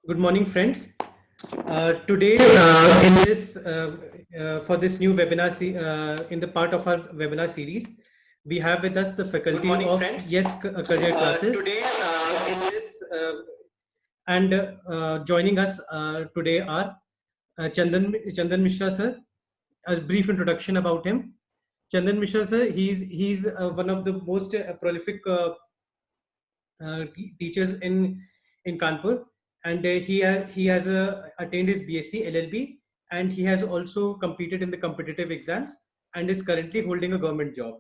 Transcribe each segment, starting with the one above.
Good morning, friends. Today, in this for this new webinar, in the part of our webinar series, we have with us the faculty of friends. Yes Career Classes. Today, in this and joining us today are Chandan Mishra sir. A brief introduction about him. Chandan Mishra sir, he's one of the most prolific teachers in Kanpur, and he has attained his BSc LLB, and he has also competed in the competitive exams and is currently holding a government job.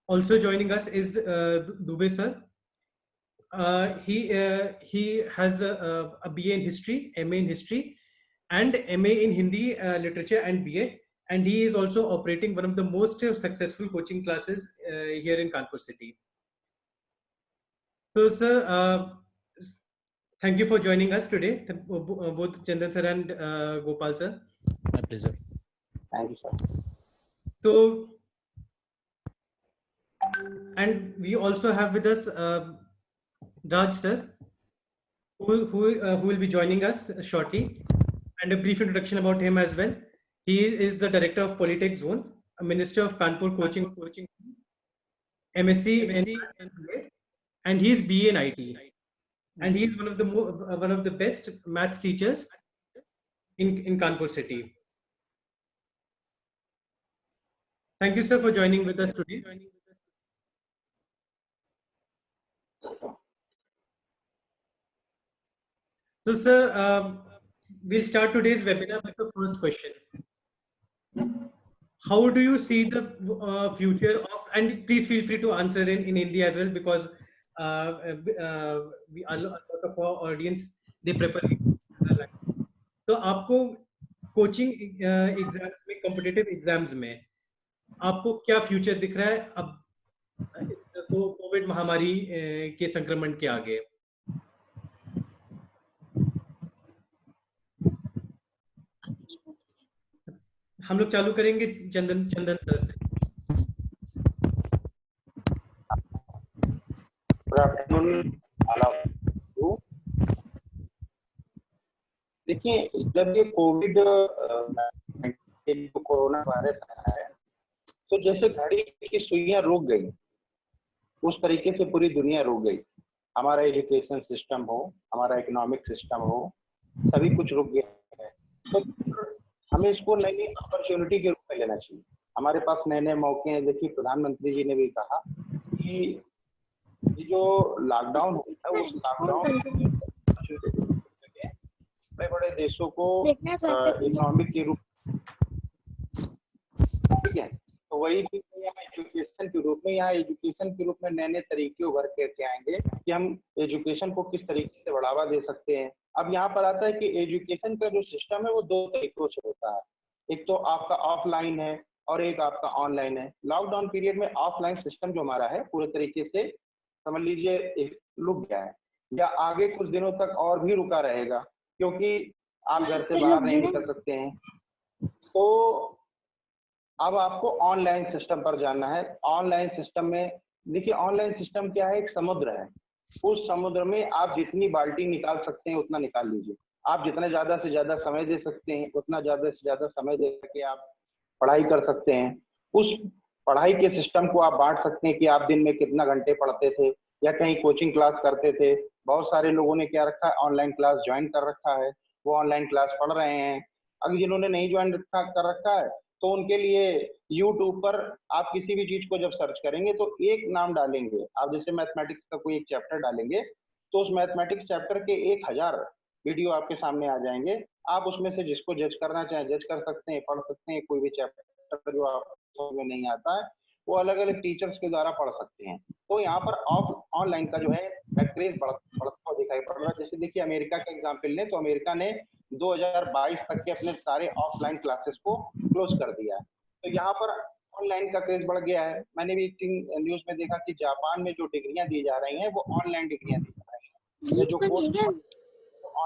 Also joining us is Dubey sir. He has a BA in history, MA in history, and MA in Hindi literature and BA, and he is also operating one of the most successful coaching classes here in Kanpur city. So, sir, thank you for joining us today, both Chandan sir and Gopal sir. My pleasure. Thank you, sir. So, and we also have with us Raj sir, who will be joining us shortly, and a brief introduction about him as well. He is the director of Polytech Zone, a minister of Kanpur coaching, MSc, and he is BA in IT. And he is one of the best math teachers in Kanpur city. Thank you, sir, for joining with us today. So, sir, we'll start today's webinar with the first question. How do you see the future of, and please feel free to answer in Hindi as well, because we a lot of our audience, they prefer other language. तो आपको coaching exams में, competitive exams में आपको क्या future दिख रहा है अब तो कोविड महामारी के संक्रमण के आगे? हम लोग चालू करेंगे चंदन सर से. देखिए, जब ये कोविड कोरोना वायरस आया है, तो जैसे घड़ी की सुइयां रुक गई, उस तरीके से पूरी दुनिया रुक गई. हमारा एजुकेशन सिस्टम हो, हमारा इकोनॉमिक सिस्टम हो, सभी कुछ रुक गया है. तो हमें इसको नई नई अपॉर्चुनिटी के रूप में लेना चाहिए. हमारे पास नए नए मौके हैं. देखिए, प्रधानमंत्री जी ने भी कहा कि जो लॉकडाउन होता है, उस लॉकडाउन बड़े बड़े देशों को इकोनॉमिक के रूप, ठीक है, तो वही भी यहाँ एजुकेशन के रूप में, यहाँ एजुकेशन के रूप में नए नए तरीके उभर करके आएंगे कि हम एजुकेशन को किस तरीके से बढ़ावा दे सकते हैं. अब यहाँ पर आता है कि एजुकेशन का जो सिस्टम है वो दो तरीकों से होता है. एक तो आपका ऑफलाइन है और एक आपका ऑनलाइन है. लॉकडाउन पीरियड में ऑफलाइन सिस्टम जो हमारा है पूरे तरीके से समझ लीजिए रुक गया है, या आगे कुछ दिनों तक और भी रुका रहेगा, क्योंकि आप घर से बाहर नहीं निकल सकते हैं. तो अब आपको ऑनलाइन सिस्टम पर जाना है. ऑनलाइन सिस्टम में देखिए, ऑनलाइन सिस्टम क्या है, एक समुद्र है. उस समुद्र में आप जितनी बाल्टी निकाल सकते हैं उतना निकाल लीजिए. आप जितना ज्यादा से ज्यादा समय दे सकते हैं उतना ज्यादा से ज्यादा समय दे के आप पढ़ाई कर सकते हैं. उस पढ़ाई के सिस्टम को आप बांट सकते हैं कि आप दिन में कितना घंटे पढ़ते थे या कहीं कोचिंग क्लास करते थे. बहुत सारे लोगों ने क्या रखा है, ऑनलाइन क्लास ज्वाइन कर रखा है, वो ऑनलाइन क्लास पढ़ रहे हैं. अगर जिन्होंने नहीं ज्वाइन कर रखा है तो उनके लिए YouTube पर आप किसी भी चीज को जब सर्च करेंगे तो एक नाम डालेंगे, आप जैसे मैथमेटिक्स का कोई एक चैप्टर डालेंगे तो उस मैथमेटिक्स चैप्टर के 1000 वीडियो आपके सामने आ जाएंगे. आप उसमें से जिसको जज करना चाहें जज कर सकते हैं, पढ़ सकते हैं. कोई भी चैप्टर जो आपको समझ में नहीं आता है वो अलग अलग टीचर्स के द्वारा पढ़ सकते हैं. तो यहाँ पर ऑनलाइन का जो है क्रेज बढ़ता दिखाई पड़ रहा है. जैसे देखिए, अमेरिका का एग्जाम्पल लें तो अमेरिका ने 2022 तक के अपने सारे ऑफलाइन क्लासेस को क्लोज कर दिया है. तो यहाँ पर ऑनलाइन का क्रेज बढ़ गया है. मैंने भी न्यूज में देखा कि जापान में जो डिग्रियां दी जा रही हैं वो ऑनलाइन डिग्रियां दी जा रही हैं, जो कोर्स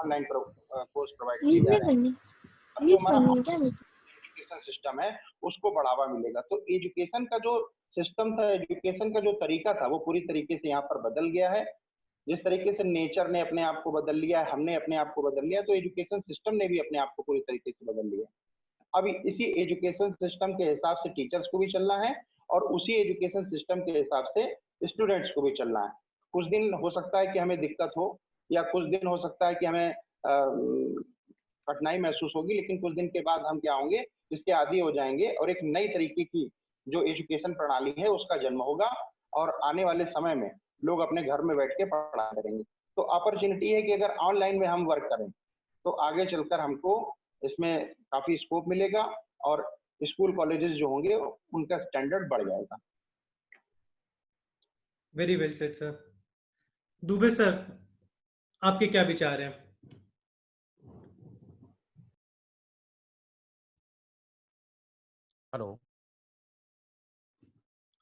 ऑनलाइन कोर्स प्रोवाइड किए जा रहे हैं. जो हमारा एजुकेशन सिस्टम है उसको बढ़ावा मिलेगा. तो एजुकेशन का जो सिस्टम था, एजुकेशन का जो तरीका था वो पूरी तरीके से यहाँ पर बदल गया है. जिस तरीके से नेचर ने अपने आप को बदल लिया है, हमने अपने आप को बदल लिया, तो एजुकेशन सिस्टम ने भी अपने आप को पूरी तरीके से बदल लिया। अब इसी एजुकेशन सिस्टम के हिसाब से टीचर्स को भी चलना है और उसी एजुकेशन सिस्टम के हिसाब से स्टूडेंट्स को भी चलना है। कुछ दिन हो सकता है कि हमें दिक्कत हो, या कुछ दिन हो सकता है कि हमें कठिनाई महसूस होगी, लेकिन कुछ दिन के बाद हम क्या होंगे, इसके आदी हो जाएंगे और एक नई तरीके की जो एजुकेशन प्रणाली है उसका जन्म होगा, और आने वाले समय में लोग अपने घर में बैठ के पढ़ा करेंगे। तो अपॉर्चुनिटी है कि अगर ऑनलाइन में हम वर्क करें तो आगे चलकर हमको इसमें काफी स्कोप मिलेगा और स्कूल कॉलेजेस जो होंगे उनका स्टैंडर्ड बढ़ जाएगा। Very well said sir. Dubey sir, आपके क्या विचार हैं? हेलो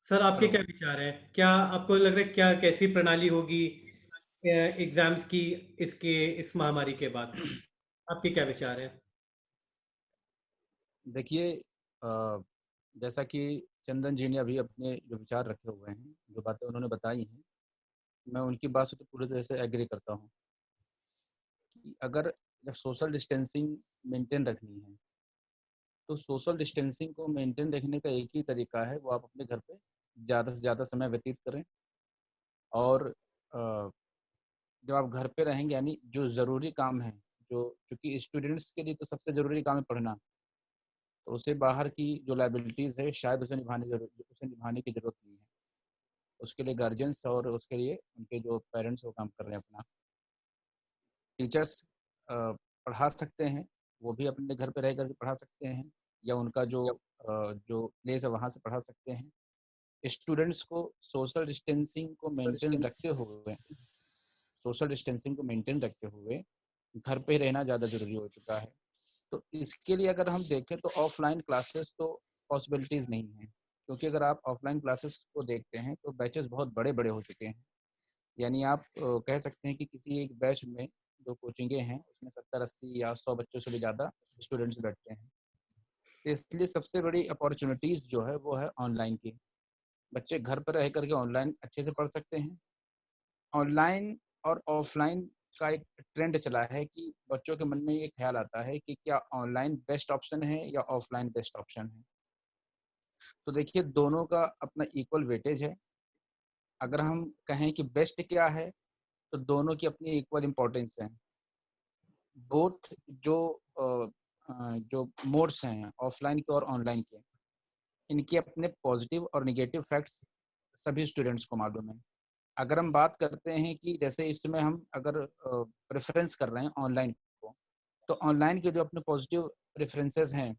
सर, आपके हेलो क्या विचार हैं? क्या आपको लग रहा है क्या कैसी प्रणाली होगी एग्जाम्स की इस महामारी के बाद? आपके क्या विचार हैं? देखिए, जैसा कि चंदन जी ने अभी अपने जो विचार रखे हुए हैं, जो बातें उन्होंने बताई हैं, मैं उनकी बात से तो पूरी तरह से एग्री करता हूँ कि अगर जब सोशल डिस्टेंसिंग मेंटेन रखनी है तो सोशल डिस्टेंसिंग को मेंटेन रखने का एक ही तरीका है, वो आप अपने घर पे ज़्यादा से ज़्यादा समय व्यतीत करें। और जब आप घर पे रहेंगे, यानी जो ज़रूरी काम है, जो चूँकि स्टूडेंट्स के लिए तो सबसे ज़रूरी काम है पढ़ना, तो उसे बाहर की जो लायबिलिटीज़ है शायद उसे निभाने की ज़रूरत नहीं है। उसके लिए गार्जियंस और उसके लिए उनके जो पेरेंट्स वो काम कर रहे हैं अपना। टीचर्स पढ़ा सकते हैं, वो भी अपने घर पे रह कर के पढ़ा सकते हैं, या उनका जो प्लेस है वहाँ से पढ़ा सकते हैं। स्टूडेंट्स को सोशल डिस्टेंसिंग को मेंटेन रखते हुए घर पे रहना ज़्यादा ज़रूरी हो चुका है। तो इसके लिए अगर हम देखें तो ऑफलाइन क्लासेस तो पॉसिबिलिटीज़ नहीं है, क्योंकि अगर आप ऑफलाइन क्लासेस को देखते हैं तो बैचेस बहुत बड़े बड़े हो चुके हैं। यानी आप कह सकते हैं कि किसी एक बैच में जो कोचिंगें हैं उसमें 70-80 या 100 बच्चों से भी ज़्यादा स्टूडेंट्स बैठते हैं। तो इसलिए सबसे बड़ी अपॉर्चुनिटीज़ जो है वो है ऑनलाइन की। बच्चे घर पर रह करके ऑनलाइन अच्छे से पढ़ सकते हैं। ऑनलाइन और ऑफलाइन का एक ट्रेंड चला है कि बच्चों के मन में ये ख्याल आता है कि क्या ऑनलाइन बेस्ट ऑप्शन है या ऑफलाइन बेस्ट ऑप्शन है। तो देखिए, दोनों का अपना इक्वल वेटेज है। अगर हम कहें कि बेस्ट क्या है, तो दोनों की अपनी इक्वल इम्पोर्टेंस है। बोथ जो जो मोड्स हैं ऑफलाइन के और ऑनलाइन के, इनके अपने पॉजिटिव और निगेटिव फैक्ट्स सभी स्टूडेंट्स को मालूम है। अगर हम बात करते हैं कि जैसे इस समय हम अगर प्रेफरेंस कर रहे हैं ऑनलाइन को, तो ऑनलाइन के जो अपने पॉजिटिव प्रेफरेंसेस हैं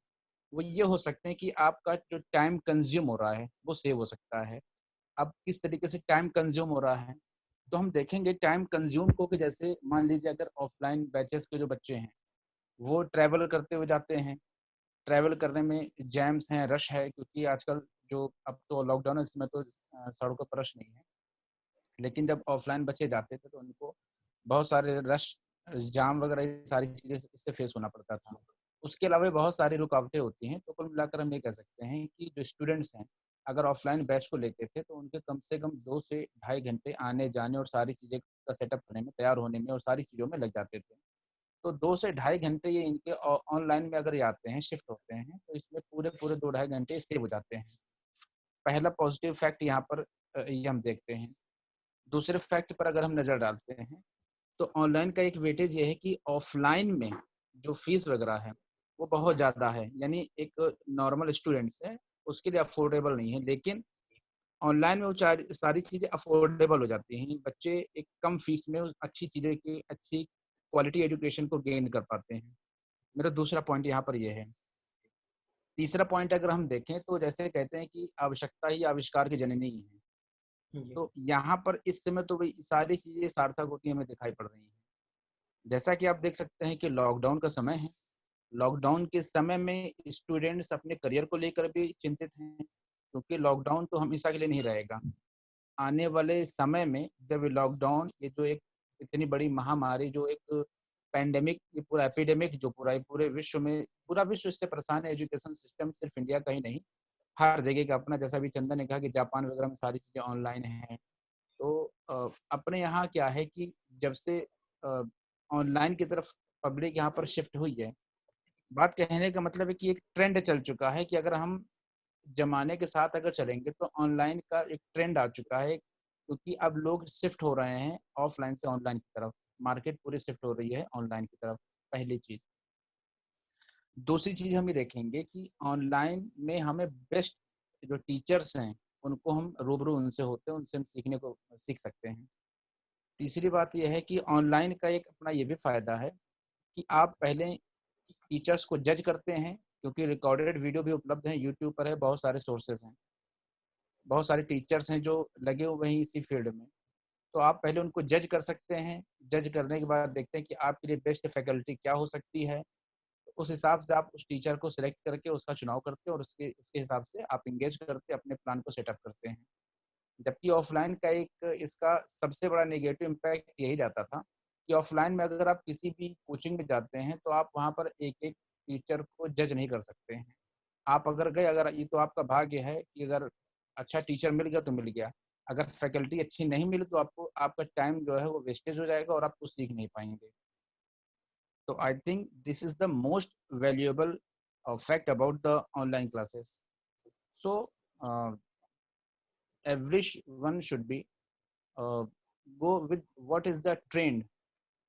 वो ये हो सकते हैं कि आपका जो टाइम कंज्यूम हो रहा है वो सेव हो सकता है। अब किस तरीके से टाइम कंज्यूम हो रहा है, तो हम देखेंगे टाइम कंज्यूम को कि जैसे मान लीजिए अगर ऑफलाइन बैचेस के जो बच्चे हैं वो ट्रैवल करते हुए जाते हैं, ट्रैवल करने में जैम्स हैं, रश है, क्योंकि आजकल जो अब तो लॉकडाउन है इसमें तो सड़कों पर रश नहीं है, लेकिन जब ऑफलाइन बच्चे जाते थे तो उनको बहुत सारे रश, जाम वगैरह ये सारी चीज़ें इससे फेस होना पड़ता था। उसके अलावा बहुत सारी रुकावटें होती हैं। तो कुल मिलाकर हम ये कह सकते हैं कि जो स्टूडेंट्स हैं अगर ऑफलाइन बैच को लेते थे तो उनके कम से कम 2 से ढाई घंटे आने जाने और सारी चीज़ें का सेटअप करने में, तैयार होने में और सारी चीज़ों में लग जाते थे। तो 2 से ढाई घंटे ये इनके ऑनलाइन में अगर ये आते हैं, शिफ्ट होते हैं, तो इसमें पूरे 2 ढाई घंटे सेव हो जाते हैं। पहला पॉजिटिव फैक्ट यहाँ पर ये हम देखते हैं। दूसरे फैक्ट पर अगर हम नज़र डालते हैं तो ऑनलाइन का एक वेटेज ये है कि ऑफलाइन में जो फीस वगैरह है वो बहुत ज़्यादा है, यानी एक नॉर्मल स्टूडेंट्स है उसके लिए अफोर्डेबल नहीं है, लेकिन ऑनलाइन में वो सारी चीज़ें अफोर्डेबल हो जाती हैं। बच्चे एक कम फीस में अच्छी चीज़ें की अच्छी क्वालिटी एजुकेशन को गेन कर पाते हैं। मेरा दूसरा पॉइंट यहाँ पर ये है। तीसरा पॉइंट अगर हम देखें तो जैसे कहते हैं कि आवश्यकता ही आविष्कार की जननी है। तो यहाँ पर इस समय तो भाई सारी चीज़ें सार्थक होती हमें दिखाई पड़ रही हैं। जैसा कि आप देख सकते हैं कि लॉकडाउन का समय है। लॉकडाउन के समय में स्टूडेंट्स अपने करियर को लेकर भी चिंतित हैं, क्योंकि लॉकडाउन तो हमेशा के लिए नहीं रहेगा। आने वाले समय में जब लॉकडाउन, ये जो एक इतनी बड़ी महामारी, जो एक पैंडेमिक, ये पूरा एपिडेमिक जो पूरे विश्व में, पूरा विश्व इससे परेशान है। एजुकेशन सिस्टम सिर्फ इंडिया का ही नहीं, हर जगह का अपना, जैसा भी चंदन ने कहा कि जापान वगैरह में सारी चीज़ें ऑनलाइन हैं। तो अपने यहाँ क्या है कि जब से ऑनलाइन की तरफ पब्लिक यहाँ पर शिफ्ट हुई है, बात कहने का मतलब है कि एक ट्रेंड चल चुका है कि अगर हम ज़माने के साथ अगर चलेंगे तो ऑनलाइन का एक ट्रेंड आ चुका है, क्योंकि अब लोग शिफ्ट हो रहे हैं ऑफ़लाइन से ऑनलाइन की तरफ। मार्केट पूरी शिफ्ट हो रही है ऑनलाइन की तरफ, पहली चीज़। दूसरी चीज़ हम ये देखेंगे कि ऑनलाइन में हमें बेस्ट जो टीचर्स हैं, उनको हम रूबरू उनसे होते हैं, उनसे हम सीखने को सीख सकते हैं। तीसरी बात ये है कि ऑनलाइन का एक अपना ये भी फ़ायदा है कि आप पहले टीचर्स को जज करते हैं, क्योंकि रिकॉर्डेड वीडियो भी उपलब्ध है, यूट्यूब पर है, बहुत सारे सोर्सेज़ हैं। बहुत सारे टीचर्स हैं जो लगे हुए हैं इसी फील्ड में। तो आप पहले उनको जज कर सकते हैं, जज करने के बाद देखते हैं कि आपके लिए बेस्ट फैकल्टी क्या हो सकती है। उस हिसाब से आप उस टीचर को सिलेक्ट करके उसका चुनाव करते हैं और उसके हिसाब से आप एंगेज करते, अपने प्लान को सेटअप करते हैं। जबकि ऑफलाइन का एक इसका सबसे बड़ा नेगेटिव इम्पैक्ट यही जाता था कि ऑफलाइन में अगर आप किसी भी कोचिंग में जाते हैं तो आप वहाँ पर एक-एक टीचर को जज नहीं कर सकते हैं। आप अगर गए, अगर ये तो आपका भाग्य है कि अगर अच्छा टीचर मिल गया तो मिल गया। अगर फैकल्टी अच्छी नहीं मिली तो आपको आपका टाइम जो है वो वेस्टेज हो जाएगा और आप कुछ सीख नहीं पाएँगे। So I think this is the most valuable fact about the online classes. So everyone should be go with what is the trend.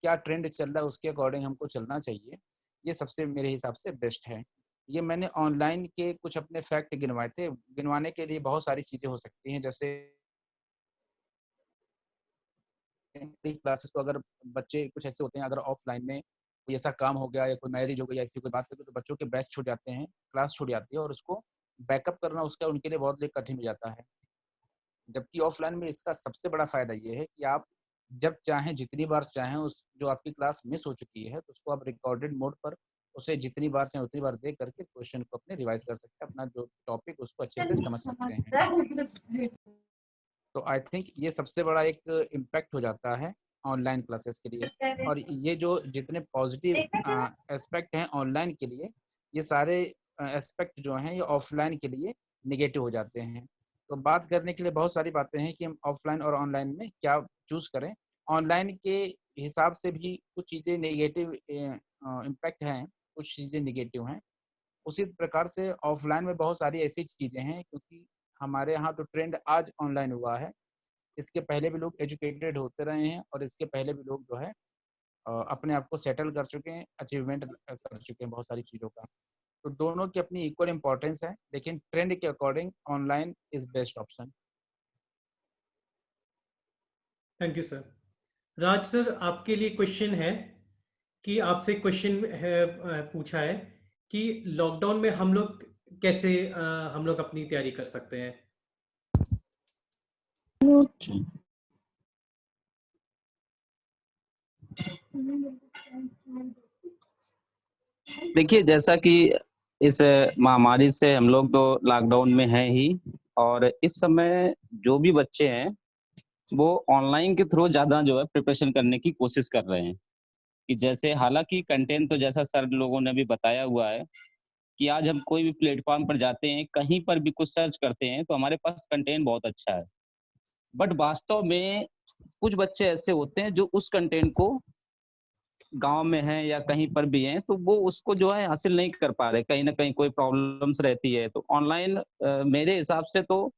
क्या ट्रेंड चल रहा है उसके अकॉर्डिंग हमको चलना चाहिए। ये सबसे मेरे हिसाब से बेस्ट है। ये मैंने ऑनलाइन के कुछ अपने फैक्ट गिनवाए थे। गिनवाने के लिए बहुत सारी चीज़ें हो सकती हैं, जैसे क्लासेस तो अगर बच्चे कुछ ऐसे होते हैं, अगर ऑफलाइन में कोई ऐसा काम हो गया या कोई मैरिज हो गई या ऐसी कोई बात हो गई तो बच्चों के बैच छूट जाते हैं, क्लास छूट जाती है और उसको बैकअप करना उसका उनके लिए बहुत कठिन हो जाता है। जबकि ऑफलाइन में इसका सबसे बड़ा फ़ायदा ये है कि आप जब चाहें, जितनी बार चाहें, उस जो आपकी क्लास मिस हो चुकी है तो उसको आप रिकॉर्डेड मोड पर उसे जितनी बार चाहें उतनी बार देख करके क्वेश्चन को अपने रिवाइज़ कर सकते हैं, अपना जो टॉपिक उसको अच्छे से समझ सकते हैं। तो आई थिंक ये सबसे बड़ा एक इम्पैक्ट हो जाता है ऑनलाइन क्लासेस के लिए। और ये जो जितने पॉजिटिव एस्पेक्ट हैं ऑनलाइन के लिए, ये सारे एस्पेक्ट जो हैं ये ऑफलाइन के लिए नेगेटिव हो जाते हैं। तो बात करने के लिए बहुत सारी बातें हैं कि हम ऑफलाइन और ऑनलाइन में क्या चूज़ करें। ऑनलाइन के हिसाब से भी कुछ चीज़ें नेगेटिव इम्पैक्ट हैं, कुछ चीज़ें नेगेटिव हैं। उसी प्रकार से ऑफलाइन में बहुत सारी ऐसी चीज़ें हैं, क्योंकि हमारे यहाँ तो ट्रेंड आज ऑनलाइन हुआ है। इसके पहले भी लोग एजुकेटेड होते रहे हैं और इसके पहले भी लोग जो है अपने आप को सेटल कर चुके हैं, अचीवमेंट कर चुके हैं बहुत सारी चीज़ों का। तो दोनों की अपनी इक्वल इम्पोर्टेंस है, लेकिन ट्रेंड के according online is best option. Thank you sir. Raj sir, आपके लिए क्वेश्चन है कि आपसे क्वेश्चन है, पूछा है कि लॉकडाउन में हम लोग कैसे हम लोग अपनी तैयारी कर सकते हैं। देखिए, जैसा कि इस महामारी से हम लोग तो लॉकडाउन में हैं ही, और इस समय जो भी बच्चे हैं वो ऑनलाइन के थ्रू ज़्यादा जो है प्रिपरेशन करने की कोशिश कर रहे हैं। कि जैसे हालाँकि कंटेंट तो जैसा सर लोगों ने भी बताया हुआ है कि आज हम कोई भी प्लेटफ़ॉर्म पर जाते हैं, कहीं पर भी कुछ सर्च करते हैं तो हमारे पास कंटेंट बहुत अच्छा है। बट वास्तव में कुछ बच्चे ऐसे होते हैं जो उस कंटेंट को गाँव में हैं या कहीं पर भी हैं, तो वो उसको जो है हासिल नहीं कर पा रहे, कहीं न कहीं कोई प्रॉब्लम्स रहती है। तो ऑनलाइन मेरे हिसाब से तो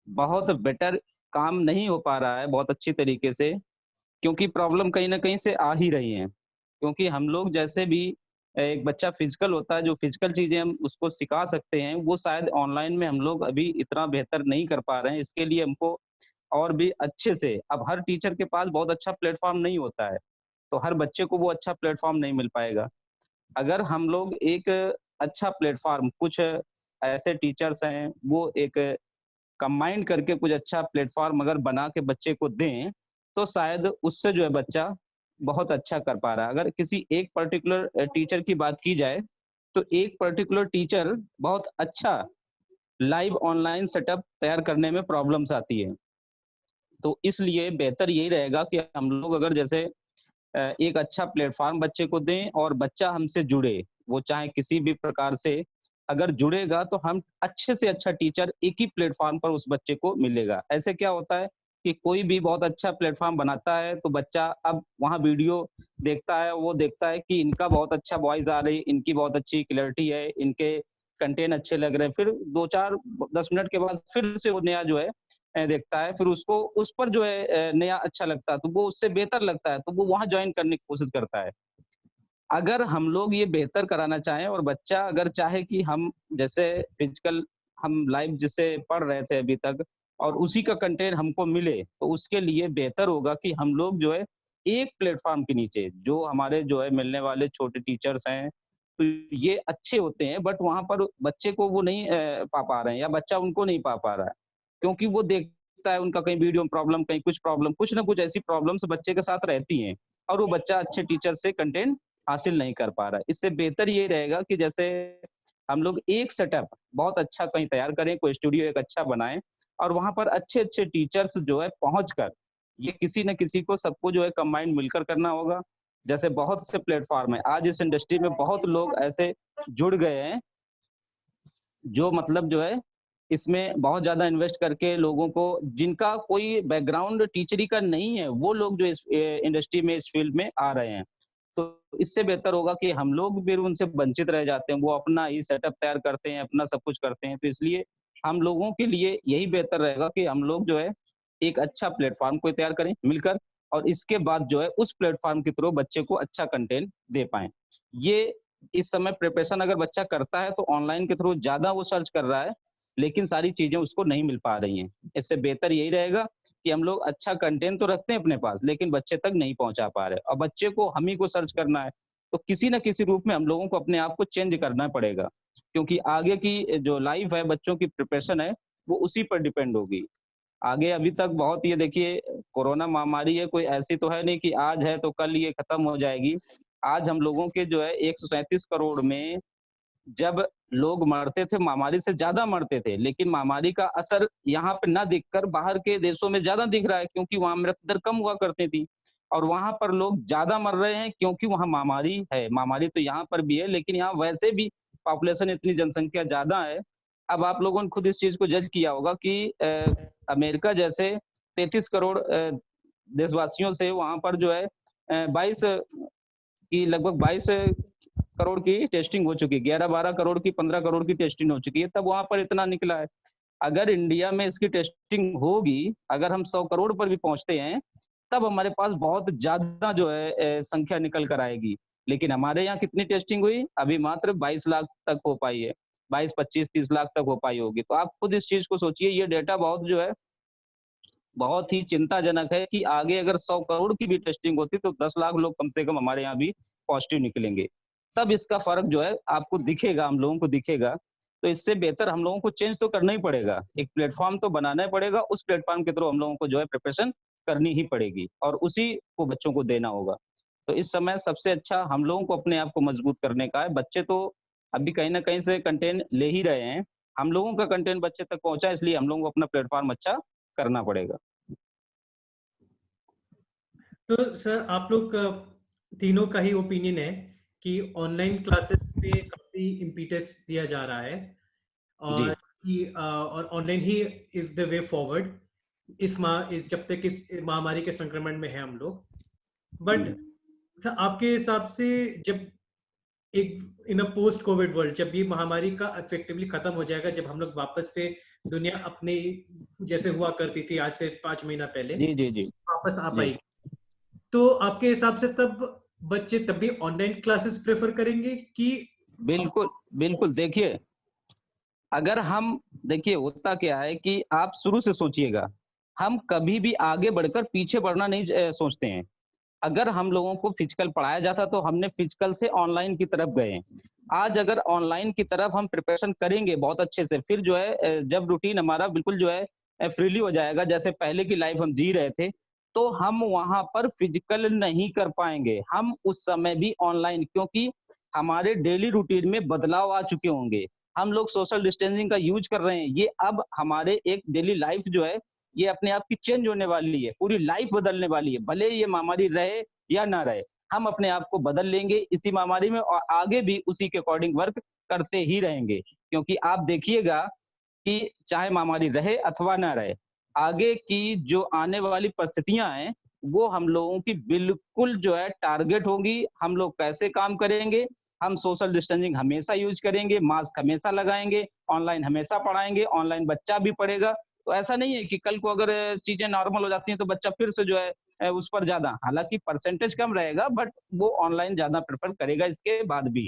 बहुत बेटर काम नहीं हो पा रहा है बहुत अच्छी तरीके से, क्योंकि प्रॉब्लम कहीं न कहीं से आ ही रही हैं। क्योंकि हम लोग जैसे भी एक बच्चा फिज़िकल होता है, जो फिज़िकल चीज़ें हम उसको सिखा सकते हैं, वो शायद ऑनलाइन में हम लोग अभी इतना बेहतर नहीं कर पा रहे हैं। इसके लिए हमको और भी अच्छे से, अब हर टीचर के पास बहुत अच्छा प्लेटफ़ॉर्म नहीं होता है, तो हर बच्चे को वो अच्छा प्लेटफ़ॉर्म नहीं मिल पाएगा। अगर हम लोग एक अच्छा प्लेटफ़ॉर्म, कुछ ऐसे टीचर्स हैं, वो एक कंबाइन करके कुछ अच्छा प्लेटफ़ॉर्म अगर बना के बच्चे को दें, तो शायद उससे जो है बच्चा बहुत अच्छा कर पा रहा है। अगर किसी एक पर्टिकुलर टीचर की बात की जाए, तो एक पर्टिकुलर टीचर बहुत अच्छा लाइव ऑनलाइन सेटअप तैयार करने में प्रॉब्लम्स आती है। तो इसलिए बेहतर यही रहेगा कि हम लोग अगर जैसे एक अच्छा प्लेटफ़ॉर्म बच्चे को दें और बच्चा हमसे जुड़े, वो चाहे किसी भी प्रकार से अगर जुड़ेगा तो हम अच्छे से अच्छा टीचर एक ही प्लेटफ़ॉर्म पर उस बच्चे को मिलेगा। ऐसे क्या होता है कि कोई भी बहुत अच्छा प्लेटफॉर्म बनाता है तो बच्चा अब वहाँ वीडियो देखता है, वो देखता है कि इनका बहुत अच्छा वॉइस आ रही, इनकी बहुत अच्छी क्लैरिटी है, इनके कंटेंट अच्छे लग रहे हैं। फिर 2-4 10 मिनट के बाद फिर से वो नया जो है देखता है, फिर उसको उस पर जो है नया अच्छा लगता है, तो वो उससे बेहतर लगता है, तो वो वहाँ जॉइन करने की कोशिश करता है। अगर हम लोग ये बेहतर कराना चाहें और बच्चा अगर चाहे कि हम जैसे फिजिकल हम लाइव जिससे पढ़ रहे थे अभी तक और उसी का कंटेंट हमको मिले, तो उसके लिए बेहतर होगा कि हम लोग जो है एक प्लेटफ़ॉर्म के नीचे जो हमारे जो है मिलने वाले छोटे टीचर्स हैं, तो ये अच्छे होते हैं बट वहाँ पर बच्चे को वो नहीं पा रहे हैं या बच्चा उनको नहीं पा रहा है। क्योंकि वो देखता है उनका कहीं वीडियो में प्रॉब्लम, कहीं कुछ प्रॉब्लम, कुछ ना कुछ ऐसी प्रॉब्लम्स बच्चे के साथ रहती हैं और वो बच्चा अच्छे टीचर से कंटेंट हासिल नहीं कर पा रहा है। इससे बेहतर ये रहेगा कि जैसे हम लोग एक सेटअप बहुत अच्छा कहीं तैयार करें, कोई स्टूडियो एक अच्छा बनाएँ और वहाँ पर अच्छे-अच्छे टीचर्स जो है पहुँच कर, ये किसी न किसी को सबको जो है कंबाइंड मिलकर करना होगा। जैसे बहुत से प्लेटफ़ॉर्म हैं, आज इस इंडस्ट्री में बहुत लोग ऐसे जुड़ गए हैं, जो मतलब जो है इसमें बहुत ज़्यादा इन्वेस्ट करके लोगों को जिनका कोई बैकग्राउंड टीचरी का नहीं है, वो लोग जो इस इंडस्ट्री में, इस फील्ड में आ रहे हैं। तो इससे बेहतर होगा कि हम लोग फिर उनसे वंचित रह जाते हैं, वो अपना ही सेटअप तैयार करते हैं, अपना सब कुछ करते हैं, तो इसलिए हम लोगों के लिए यही बेहतर रहेगा कि हम लोग जो है एक अच्छा प्लेटफ़ॉर्म कोई तैयार करें मिलकर और इसके बाद जो है उस प्लेटफ़ॉर्म के थ्रू बच्चे को अच्छा कंटेंट दे पाएँ। ये इस समय प्रिपरेशन अगर बच्चा करता है तो ऑनलाइन के थ्रू ज़्यादा वो सर्च कर रहा है, लेकिन सारी चीज़ें उसको नहीं मिल पा रही हैं। इससे बेहतर यही रहेगा कि हम लोग अच्छा कंटेंट तो रखते हैं अपने पास, लेकिन बच्चे तक नहीं पहुँचा पा रहे और बच्चे को हम ही को सर्च करना है, तो किसी न किसी रूप में हम लोगों को अपने आप को चेंज करना पड़ेगा। क्योंकि आगे की जो लाइफ़ है, बच्चों की प्रिपरेशन है, वो उसी पर डिपेंड होगी। आगे अभी तक बहुत ये देखिए कोरोना महामारी है, कोई ऐसी तो है नहीं कि आज है तो कल ये खत्म हो जाएगी। आज हम लोगों के जो है 137 करोड़ में जब लोग मरते थे, महामारी से ज़्यादा मरते थे, लेकिन महामारी का असर यहाँ पे ना दिखकर बाहर के देशों में ज़्यादा दिख रहा है क्योंकि वहाँ मृत्यु दर कम हुआ करती थी और वहाँ पर लोग ज़्यादा मर रहे हैं क्योंकि वहाँ महामारी है। महामारी तो यहाँ पर भी है, लेकिन यहाँ वैसे भी पॉपुलेशन इतनी जनसंख्या ज़्यादा है। अब आप लोगों ने खुद इस चीज़ को जज किया होगा कि अमेरिका जैसे 33 करोड़ देशवासियों से वहाँ पर जो है 22 की लगभग 22 करोड़ की टेस्टिंग हो चुकी है, 11-12 करोड़ की, 15 करोड़ की टेस्टिंग हो चुकी है, तब वहाँ पर इतना निकला है। अगर इंडिया में इसकी टेस्टिंग होगी, अगर हम 100 करोड़ पर भी पहुँचते हैं, तब हमारे पास बहुत ज़्यादा जो है संख्या निकल कर आएगी। लेकिन हमारे यहाँ कितनी टेस्टिंग हुई? अभी मात्र 22 लाख तक हो पाई है। 22, 25, 30 लाख तक हो पाई होगी। तो आप खुद इस चीज़ को सोचिए, ये डेटा बहुत जो है बहुत ही चिंताजनक है कि आगे अगर 100 करोड़ की भी टेस्टिंग होती तो 10 लाख लोग कम से कम हमारे यहाँ भी पॉजिटिव निकलेंगे। तब इसका फ़र्क जो है आपको दिखेगा, हम लोगों को दिखेगा। तो इससे बेहतर हम लोगों को चेंज तो करना ही पड़ेगा। एक प्लेटफ़ॉर्म तो बनाना ही पड़ेगा, उस प्लेटफ़ॉर्म के थ्रू हम लोगों को जो है प्रिपरेशन करनी ही पड़ेगी और उसी को बच्चों को देना होगा। तो इस समय सबसे अच्छा हम लोगों को अपने आप को मजबूत करने का है। बच्चे तो अभी कहीं न कहीं से कंटेंट ले ही रहे हैं। हम लोगों का कंटेंट बच्चे तक पहुँचा इसलिए हम लोगों को अपना प्लेटफ़ॉर्म अच्छा करना पड़ेगा। तो सर आप लोग का तीनों का ही ओपिनियन है कि ऑनलाइन क्लासेस पे काफी इम्पीटस दिया जा रहा है जी। और online he is the way forward इस जब तक इस महामारी के संक्रमण में है हम लोग। बट आपके हिसाब से जब एक इन अ पोस्ट कोविड वर्ल्ड जब ये महामारी का इफेक्टिवली खत्म हो जाएगा, जब हम लोग वापस से दुनिया अपने जैसे हुआ करती थी आज से 5 महीना पहले जी, जी, जी। वापस आ जी। पाएगी, तो आपके हिसाब से तब बच्चे तब भी ऑनलाइन क्लासेस प्रेफर करेंगे कि बिल्कुल, बिल्कुल देखिए, अगर हम देखिए होता क्या है कि आप शुरू से सोचिएगा, हम कभी भी आगे बढ़कर पीछे बढ़ना नहीं सोचते हैं। अगर हम लोगों को फिजिकल पढ़ाया जाता तो हमने फिजिकल से ऑनलाइन की तरफ गए। आज अगर ऑनलाइन की तरफ हम प्रिपरेशन करेंगे बहुत अच्छे से, फिर जो है जब रूटीन हमारा बिल्कुल जो है फ्रीली हो जाएगा, जैसे पहले की लाइफ हम जी रहे थे, तो हम वहाँ पर फिजिकल नहीं कर पाएँगे। हम उस समय भी ऑनलाइन क्योंकि हमारे डेली रूटीन में बदलाव आ चुके होंगे। हम लोग सोशल डिस्टेंसिंग का यूज़ कर रहे हैं। ये अब हमारे एक डेली लाइफ जो है, ये अपने आप की चेंज होने वाली है, पूरी लाइफ बदलने वाली है। भले ये महामारी रहे या ना रहे, हम अपने आप को बदल लेंगे इसी महामारी में और आगे भी उसी के अकॉर्डिंग वर्क करते ही रहेंगे। क्योंकि आप देखिएगा कि चाहे महामारी रहे अथवा ना रहे, आगे की जो आने वाली परिस्थितियां हैं वो हम लोगों की बिल्कुल जो है टारगेट होगी। हम लोग कैसे काम करेंगे, हम सोशल डिस्टेंसिंग हमेशा यूज करेंगे, मास्क हमेशा लगाएंगे, ऑनलाइन हमेशा पढ़ाएंगे, ऑनलाइन बच्चा भी पढ़ेगा। तो ऐसा नहीं है कि कल को अगर चीजें नॉर्मल हो जाती हैं तो बच्चा फिर से जो है उस पर ज्यादा, हालांकि परसेंटेज कम रहेगा बट वो ऑनलाइन ज्यादा प्रेफर करेगा इसके बाद भी,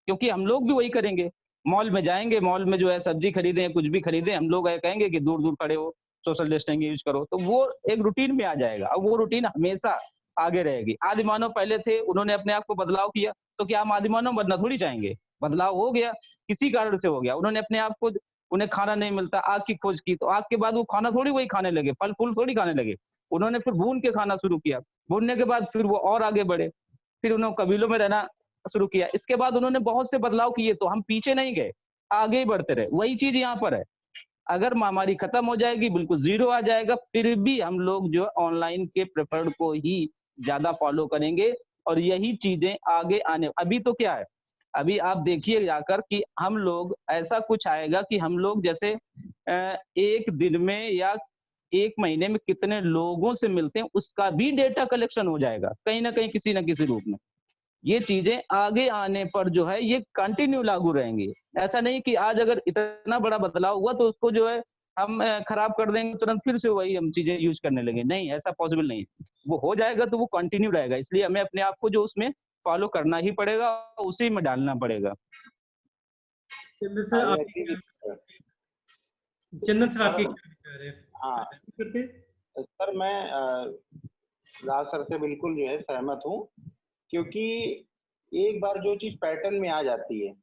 क्योंकि हम लोग भी वही करेंगे। मॉल में जाएंगे, मॉल में जो है सब्जी खरीदें, कुछ भी खरीदें, हम लोग कहेंगे कि दूर दूर खड़े हो, सोशल डिस्टेंसिंग यूज करो, तो वो एक रूटीन में आ जाएगा। अब वो रूटीन हमेशा आगे रहेगी। आदि मानव पहले थे, उन्होंने अपने आप को बदलाव किया, तो क्या हम आदि मानव बनना थोड़ी चाहेंगे? बदलाव हो गया, किसी कारण से हो गया, उन्होंने अपने आप को, उन्हें खाना नहीं मिलता, आग की खोज की, तो आग के बाद वो खाना थोड़ी वही खाने लगे, फल फूल थोड़ी खाने लगे, उन्होंने फिर भून के खाना शुरू किया, भूनने के बाद फिर वो और आगे बढ़े, फिर उन्होंने कबीलों में रहना शुरू किया, इसके बाद उन्होंने बहुत से बदलाव किए, तो हम पीछे नहीं गए, आगे ही बढ़ते रहे। वही चीज यहाँ पर है, अगर महामारी खत्म हो जाएगी, बिल्कुल जीरो आ जाएगा, फिर भी हम लोग जो ऑनलाइन के प्रेफर्ड को ही ज्यादा फॉलो करेंगे, और यही चीजें आगे आने, अभी तो क्या है, अभी आप देखिए जाकर कि हम लोग, ऐसा कुछ आएगा कि हम लोग जैसे एक दिन में या एक महीने में कितने लोगों से मिलते हैं उसका भी डेटा कलेक्शन हो जाएगा कहीं ना कहीं, किसी न किसी रूप में। ये चीजें आगे आने पर जो है ये कंटिन्यू लागू रहेंगी। ऐसा नहीं कि आज अगर इतना बड़ा बदलाव हुआ तो उसको जो है हम खराब कर देंगे, तुरंत फिर से वही हम चीजें यूज करने लगे, नहीं, ऐसा पॉसिबल नहीं है। वो हो जाएगा तो वो कंटिन्यू रहेगा, इसलिए हमें अपने आप को जो उसमें फॉलो करना ही पड़ेगा, उसी में डालना पड़ेगा। चंदन सर, आई आपकी एग्री चंदन सर सर। आपके क्या विचार है? हाँ करते सर, मैं राज सर से बिल्कुल जो है सहमत हूँ, क्योंकि एक बार जो चीज पैटर्न में आ जाती है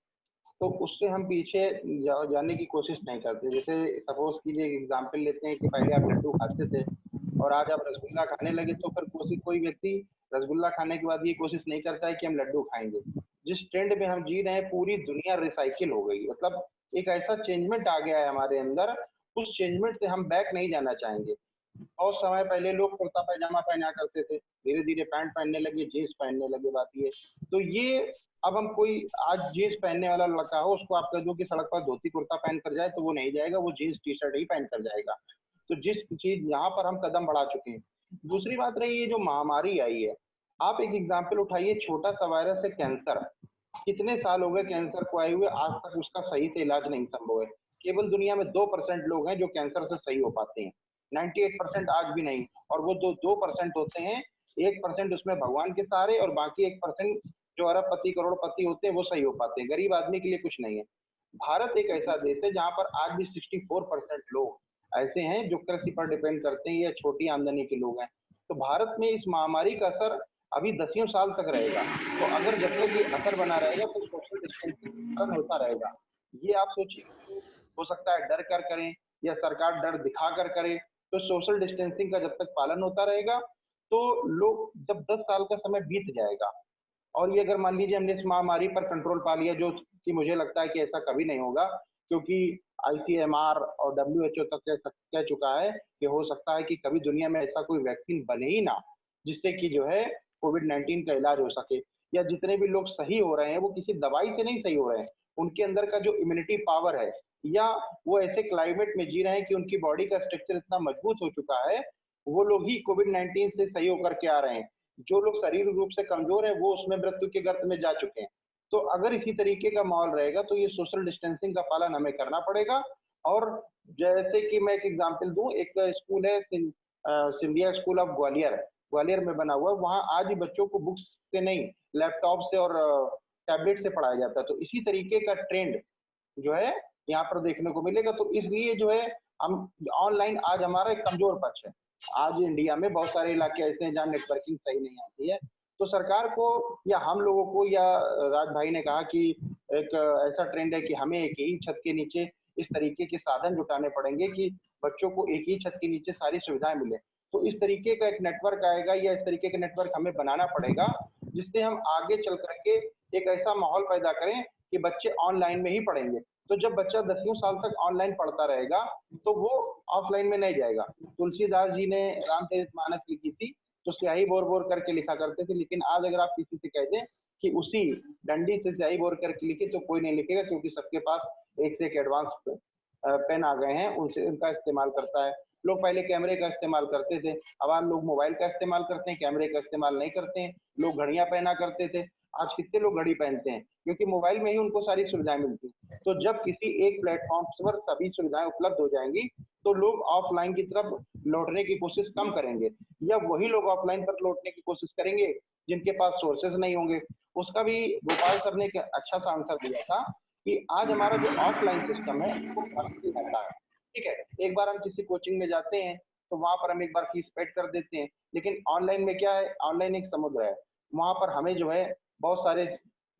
तो उससे हम पीछे जाने की कोशिश नहीं करते। जैसे सपोज कीजिए, एग्जाम्पल लेते हैं कि पहले आप लड्डू खाते थे और आज आप रसगुल्ला खाने लगे, तो फिर कोई व्यक्ति रसगुल्ला खाने के बाद ये कोशिश नहीं करता है कि हम लड्डू खाएंगे। जिस ट्रेंड में हम जी रहे हैं, पूरी दुनिया रिसाइकिल हो गई, मतलब एक ऐसा चेंजमेंट आ गया है हमारे अंदर, उस चेंजमेंट से हम बैक नहीं जाना चाहेंगे। बहुत समय पहले लोग कुर्ता पैजामा पहना करते थे, धीरे धीरे पैंट पहनने लगे, जीन्स पहनने लगे, बात ये तो ये अब हम कोई आज जीन्स पहनने वाला लड़का हो, उसको आप कह दो कि सड़क पर धोती कुर्ता पहन कर जाए तो वो नहीं जाएगा, वो जीन्स टी शर्ट ही पहन कर जाएगा। तो जिस चीज यहाँ पर हम कदम बढ़ा चुके हैं। दूसरी बात रही, ये जो महामारी आई है, आप एक एग्जाम्पल उठाइए, छोटा सा वायरस है कैंसर, कितने साल हो गए कैंसर को आए हुए, आज तक उसका सही से इलाज नहीं संभव है। केवल दुनिया में 2% लोग हैं जो कैंसर से सही हो पाते हैं, 98% आज भी नहीं। और वो जो 2% होते हैं, 1% उसमें भगवान के सहारे और बाकी 1% जो अरबपति करोड़पति होते हैं वो सही हो पाते हैं, गरीब आदमी के लिए कुछ नहीं है। भारत एक ऐसा देश है जहाँ पर आज भी 64% लोग ऐसे हैं जो कृषि पर डिपेंड करते हैं या छोटी आमदनी के लोग हैं। तो भारत में इस महामारी का असर अभी दसियों साल तक रहेगा। तो अगर जब तक ये असर बना रहेगा तो सोशल डिस्टेंसिंग होता रहेगा। ये आप सोचिए, हो सकता है डर कर करें या सरकार डर दिखा कर करे, तो सोशल डिस्टेंसिंग का जब तक पालन होता रहेगा तो लोग, जब 10 साल का समय बीत जाएगा और ये अगर मान लीजिए हमने इस महामारी पर कंट्रोल पा लिया, जो कि मुझे लगता है कि ऐसा कभी नहीं होगा, क्योंकि ICMR और WHO तक कह चुका है कि हो सकता है कि कभी दुनिया में ऐसा कोई वैक्सीन बने ही ना जिससे कि जो है कोविड-19 का इलाज हो सके। या जितने भी लोग सही हो रहे हैं वो किसी दवाई से नहीं सही हो रहे हैं, उनके अंदर का जो इम्यूनिटी पावर है, या वो ऐसे क्लाइमेट में जी रहे हैं कि उनकी बॉडी का स्ट्रक्चर इतना मजबूत हो चुका है, वो लोग ही कोविड-19 से सही होकर के आ रहे हैं। जो लोग शारीरिक रूप से कमजोर हैं वो उसमें मृत्यु के गर्त में जा चुके हैं। तो अगर इसी तरीके का माहौल रहेगा तो ये सोशल डिस्टेंसिंग का पालन हमें करना पड़ेगा। और जैसे कि मैं एक एग्जांपल दूं, एक स्कूल है सिंधिया स्कूल ऑफ ग्वालियर, ग्वालियर में बना हुआ है। वहाँ आज ही बच्चों को बुक्स से नहीं, लैपटॉप से और टैबलेट से पढ़ाया जाता है। तो इसी तरीके का ट्रेंड जो है यहाँ पर देखने को मिलेगा। तो इसलिए जो है हम ऑनलाइन, आज हमारा एक कमजोर पक्ष है। आज इंडिया में बहुत सारे इलाके ऐसे हैं जहाँ नेटवर्किंग सही नहीं आती है। तो सरकार को या हम लोगों को, या राज भाई ने कहा कि एक ऐसा ट्रेंड है कि हमें एक ही छत के नीचे इस तरीके के साधन जुटाने पड़ेंगे कि बच्चों को एक ही छत के नीचे सारी सुविधाएं मिले। तो इस तरीके का एक नेटवर्क आएगा या इस तरीके का नेटवर्क हमें बनाना पड़ेगा, जिससे हम आगे चल करके एक ऐसा माहौल पैदा करें कि बच्चे ऑनलाइन में ही पढ़ेंगे। तो जब बच्चा 10 साल तक ऑनलाइन पढ़ता रहेगा तो वो ऑफलाइन में नहीं जाएगा। तुलसीदास जी ने रामचरितमानस लिखी थी तो स्याही बोर बोर करके लिखा करते थे, लेकिन आज अगर आप किसी से कह दें कि उसी डंडी से स्याही बोर करके लिखे तो कोई नहीं लिखेगा, क्योंकि सबके पास एक से एक एडवांस पेन आ गए हैं, उनसे उनका इस्तेमाल करता है। लोग पहले कैमरे का इस्तेमाल करते थे, अब आप लोग मोबाइल का इस्तेमाल करते हैं, कैमरे का इस्तेमाल नहीं करते हैं। लोग घड़ियां पहना करते थे, आज कितने लोग घड़ी पहनते हैं, क्योंकि मोबाइल में ही उनको सारी सुविधाएं मिलती हैं। तो जब किसी एक प्लेटफॉर्म पर सभी सुविधाएं उपलब्ध हो जाएंगी, तो लोग ऑफलाइन की तरफ लौटने की कोशिश कम करेंगे, या वही लोग ऑफलाइन पर लौटने की कोशिश करेंगे जिनके पास सोर्सेज नहीं होंगे। उसका भी गोपाल सर ने एक अच्छा सा आंसर दिया था कि आज हमारा जो ऑफलाइन सिस्टम है वो काफी रहता है। ठीक है, एक बार हम किसी कोचिंग में जाते हैं तो वहां पर हम एक बार फीस पेड कर देते हैं, लेकिन ऑनलाइन में क्या है, ऑनलाइन एक समुद्र है। वहां पर हमें जो है बहुत सारे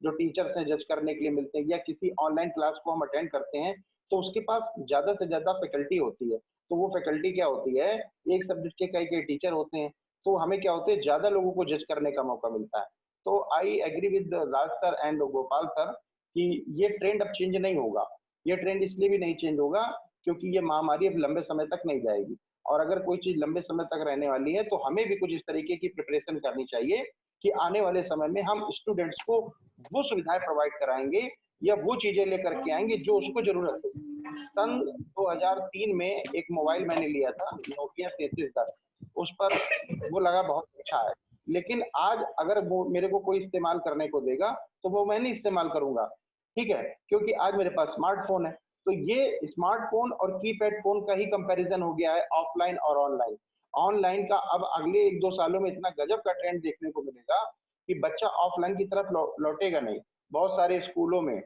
जो टीचर्स हैं जज करने के लिए मिलते हैं, या किसी ऑनलाइन क्लास को हम अटेंड करते हैं तो उसके पास ज्यादा से ज्यादा फैकल्टी होती है। तो वो फैकल्टी क्या होती है, एक सब्जेक्ट के कई कई टीचर होते हैं, तो हमें क्या होते हैं, ज्यादा लोगों को जज करने का मौका मिलता है। तो I agree with Raj sir and Gopal sir कि ये ट्रेंड अब चेंज नहीं होगा। ये ट्रेंड इसलिए भी नहीं चेंज होगा क्योंकि ये महामारी अब लंबे समय तक नहीं जाएगी, और अगर कोई चीज लंबे समय तक रहने वाली है तो हमें भी कुछ इस तरीके की प्रिपरेशन करनी चाहिए कि आने वाले समय में हम स्टूडेंट्स को वो सुविधाएं प्रोवाइड कराएंगे या वो चीजें लेकर के आएंगे जो उसको जरूरत है। सन 2003 में एक मोबाइल मैंने लिया था, नोकिया 3310। उस पर वो लगा बहुत अच्छा है, लेकिन आज अगर वो मेरे को कोई इस्तेमाल करने को देगा तो वो मैं नहीं इस्तेमाल करूंगा। ठीक है, क्योंकि आज मेरे पास स्मार्टफोन है। तो ये स्मार्टफोन और कीपैड फोन का ही कंपैरिजन हो गया है ऑफलाइन और ऑनलाइन। ऑनलाइन का अब अगले 1-2 सालों में इतना गजब का ट्रेंड देखने को मिलेगा कि बच्चा ऑफलाइन की तरफ लौटेगा नहीं। बहुत सारे स्कूलों में,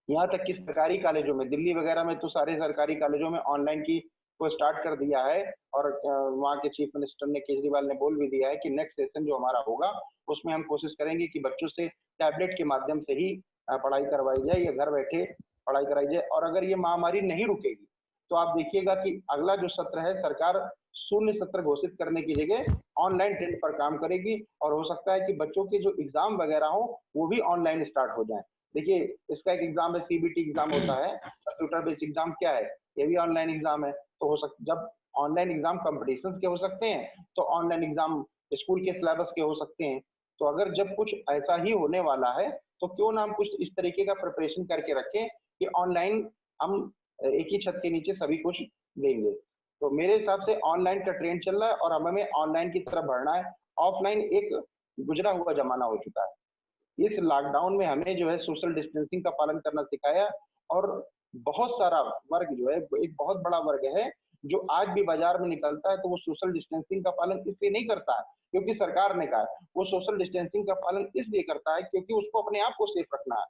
यहाँ तक कि सरकारी कॉलेजों में, दिल्ली वगैरह में तो सारे सरकारी कॉलेजों में ऑनलाइन की को स्टार्ट कर दिया है। और वहाँ के चीफ मिनिस्टर ने, केजरीवाल ने बोल भी दिया है कि नेक्स्ट सेशन जो हमारा होगा उसमें हम कोशिश करेंगे कि बच्चों से टैबलेट के माध्यम से ही पढ़ाई करवाई जाए या घर बैठे पढ़ाई कराई जाए। और अगर ये महामारी नहीं रुकेगी तो आप देखिएगा कि अगला जो सत्र है, सरकार शून्य सत्र घोषित करने की जगह ऑनलाइन ट्रेंड पर काम करेगी, और हो सकता है कि बच्चों के जो एग्जाम वगैरह हो वो भी ऑनलाइन स्टार्ट हो जाए। देखिए, इसका एक एग्जाम है, सीबीटी एग्जाम होता है, कंप्यूटर बेस्ड एग्जाम। क्या है, ये भी ऑनलाइन एग्जाम है। तो हो सकता, जब ऑनलाइन एग्जाम कॉम्पिटिशन के हो सकते हैं तो ऑनलाइन एग्जाम स्कूल के सिलेबस के हो सकते हैं। तो अगर जब कुछ ऐसा ही होने वाला है तो क्यों ना हम कुछ इस तरीके का प्रिपरेशन करके रखें कि ऑनलाइन हम एक ही छत के नीचे सभी कुछ देंगे। तो मेरे हिसाब से ऑनलाइन का ट्रेंड चल रहा है और हमें ऑनलाइन की तरफ बढ़ना है। ऑफलाइन एक गुजरा हुआ जमाना हो चुका है। इस लॉकडाउन में हमें जो है सोशल डिस्टेंसिंग का पालन करना सिखाया, और बहुत सारा वर्ग जो है, एक बहुत बड़ा वर्ग है जो आज भी बाजार में निकलता है तो वो सोशल डिस्टेंसिंग का पालन इसलिए नहीं करता है क्योंकि सरकार ने कहा है, वो सोशल डिस्टेंसिंग का पालन इसलिए करता है क्योंकि उसको अपने आप को सेफ रखना है।